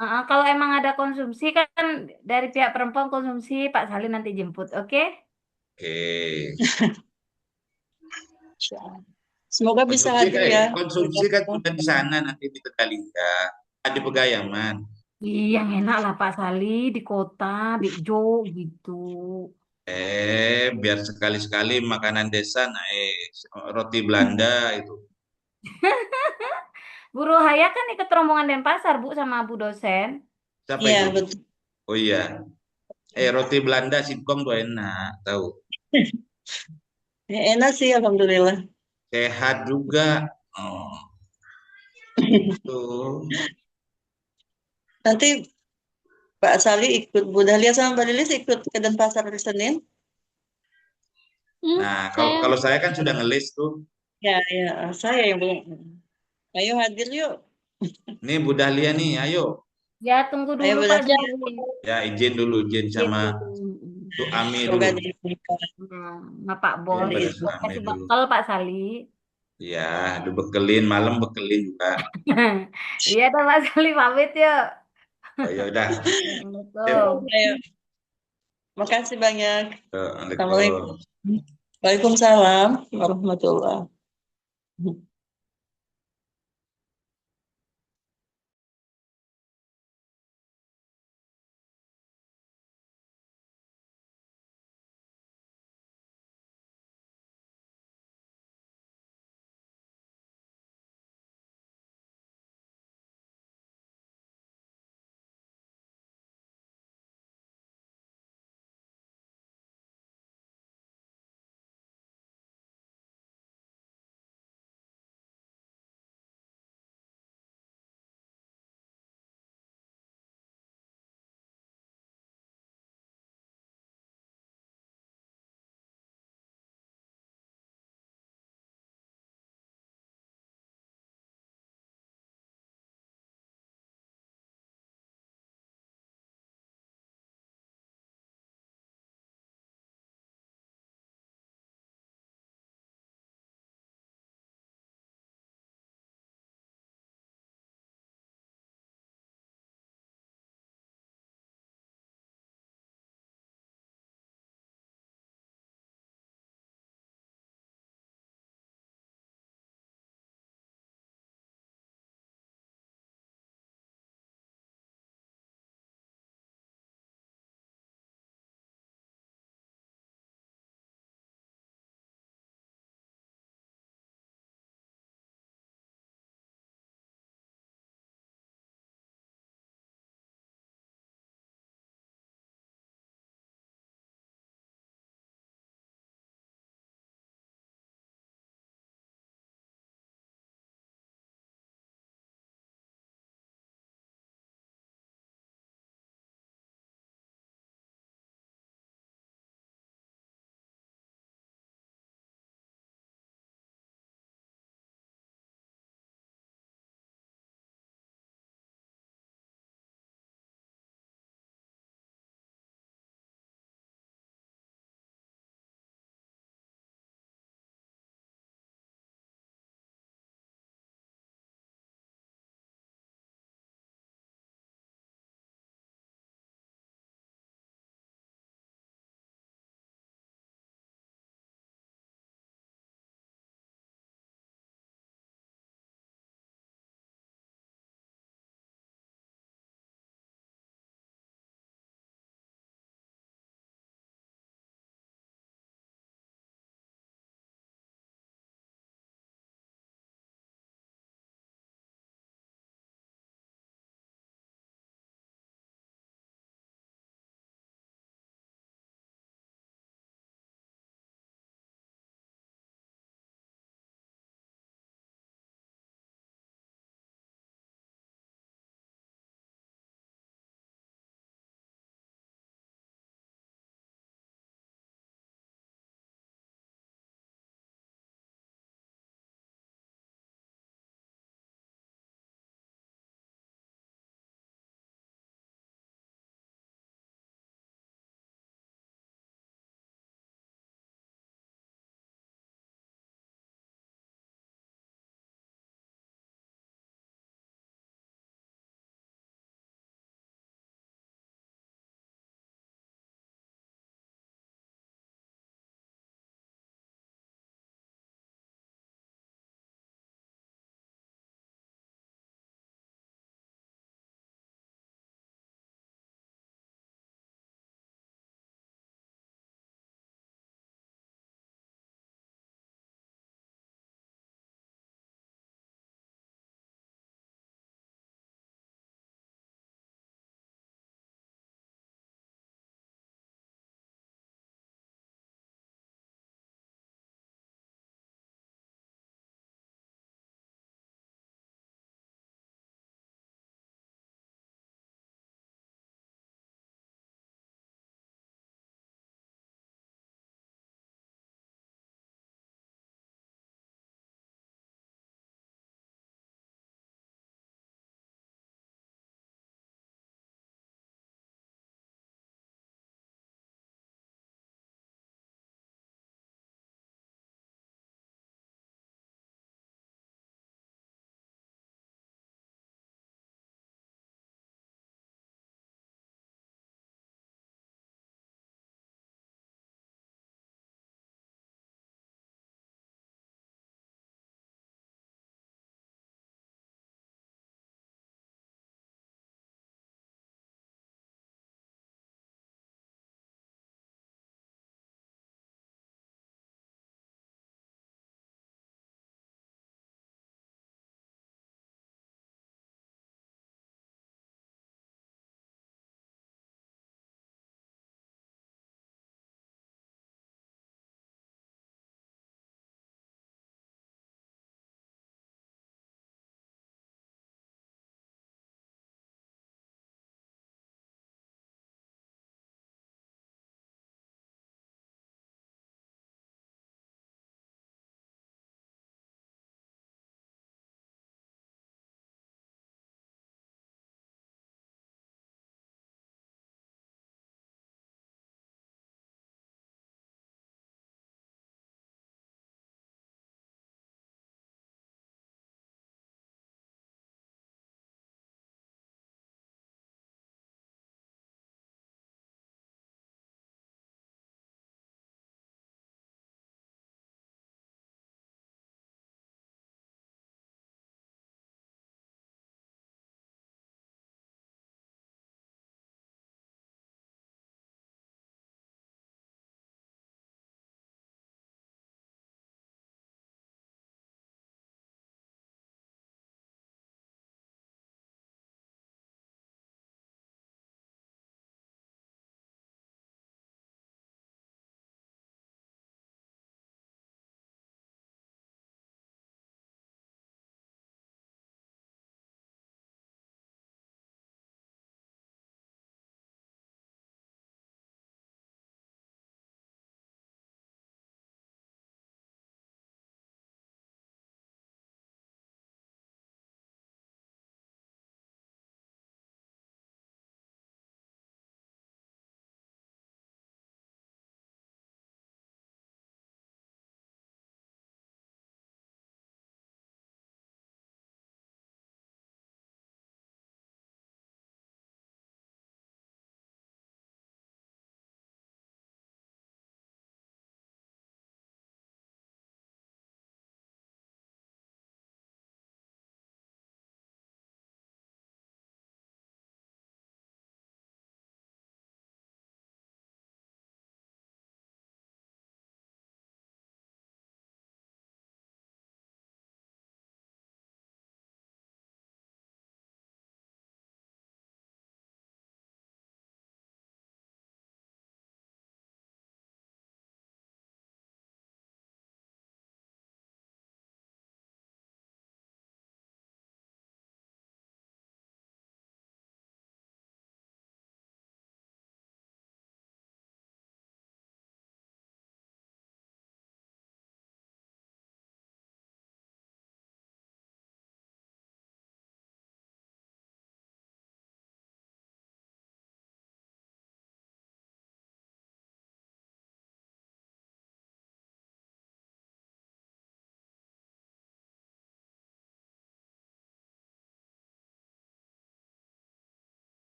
F: kalau emang ada konsumsi kan dari pihak perempuan konsumsi, Pak Salih nanti jemput, oke?
D: Oke.
E: Semoga bisa hadir ya.
D: Konsumsi kan sudah di sana nanti di Tegalia. Di Pegayaman.
F: Iya, yang enak lah Pak Salih di kota, Bejo gitu.
D: Biar sekali-sekali makanan desa naik. Roti Belanda itu.
F: Bu Rohaya kan ikut rombongan Denpasar, Bu, sama Bu dosen.
D: Siapa
E: Iya,
D: itu?
E: betul.
D: Oh iya. Roti Belanda singkong tuh enak, tahu.
E: Ya, enak sih, alhamdulillah.
D: Sehat juga. Oh. Tuh.
E: Nanti Pak Sali ikut, Bu Dahlia sama Mbak Lilis ikut ke Denpasar hari Senin.
D: Nah, kalau saya kan sudah ngelis tuh.
E: Ya, saya yang belum. Ayo hadir yuk.
D: Nih Bu Dahlia nih, ayo.
F: Ya, tunggu
E: Ayo,
F: dulu
E: Bu
F: Pak
E: Dahlia.
F: Salih.
D: Ya izin dulu, izin sama Bu Ami dulu.
E: Semoga diberikan.
F: Sama Pak Bos.
D: Iya,
F: Buat
D: Ami
F: kasih
D: dulu.
F: bekal Pak Salih.
D: Ya, dibekelin malam bekelin juga.
F: Iya dah Pak Salih pamit yuk.
D: Oh ya udah.
F: Assalamualaikum.
E: Ayo. Makasih banyak.
D: Assalamualaikum.
E: Assalamualaikum. Waalaikumsalam warahmatullahi wabarakatuh.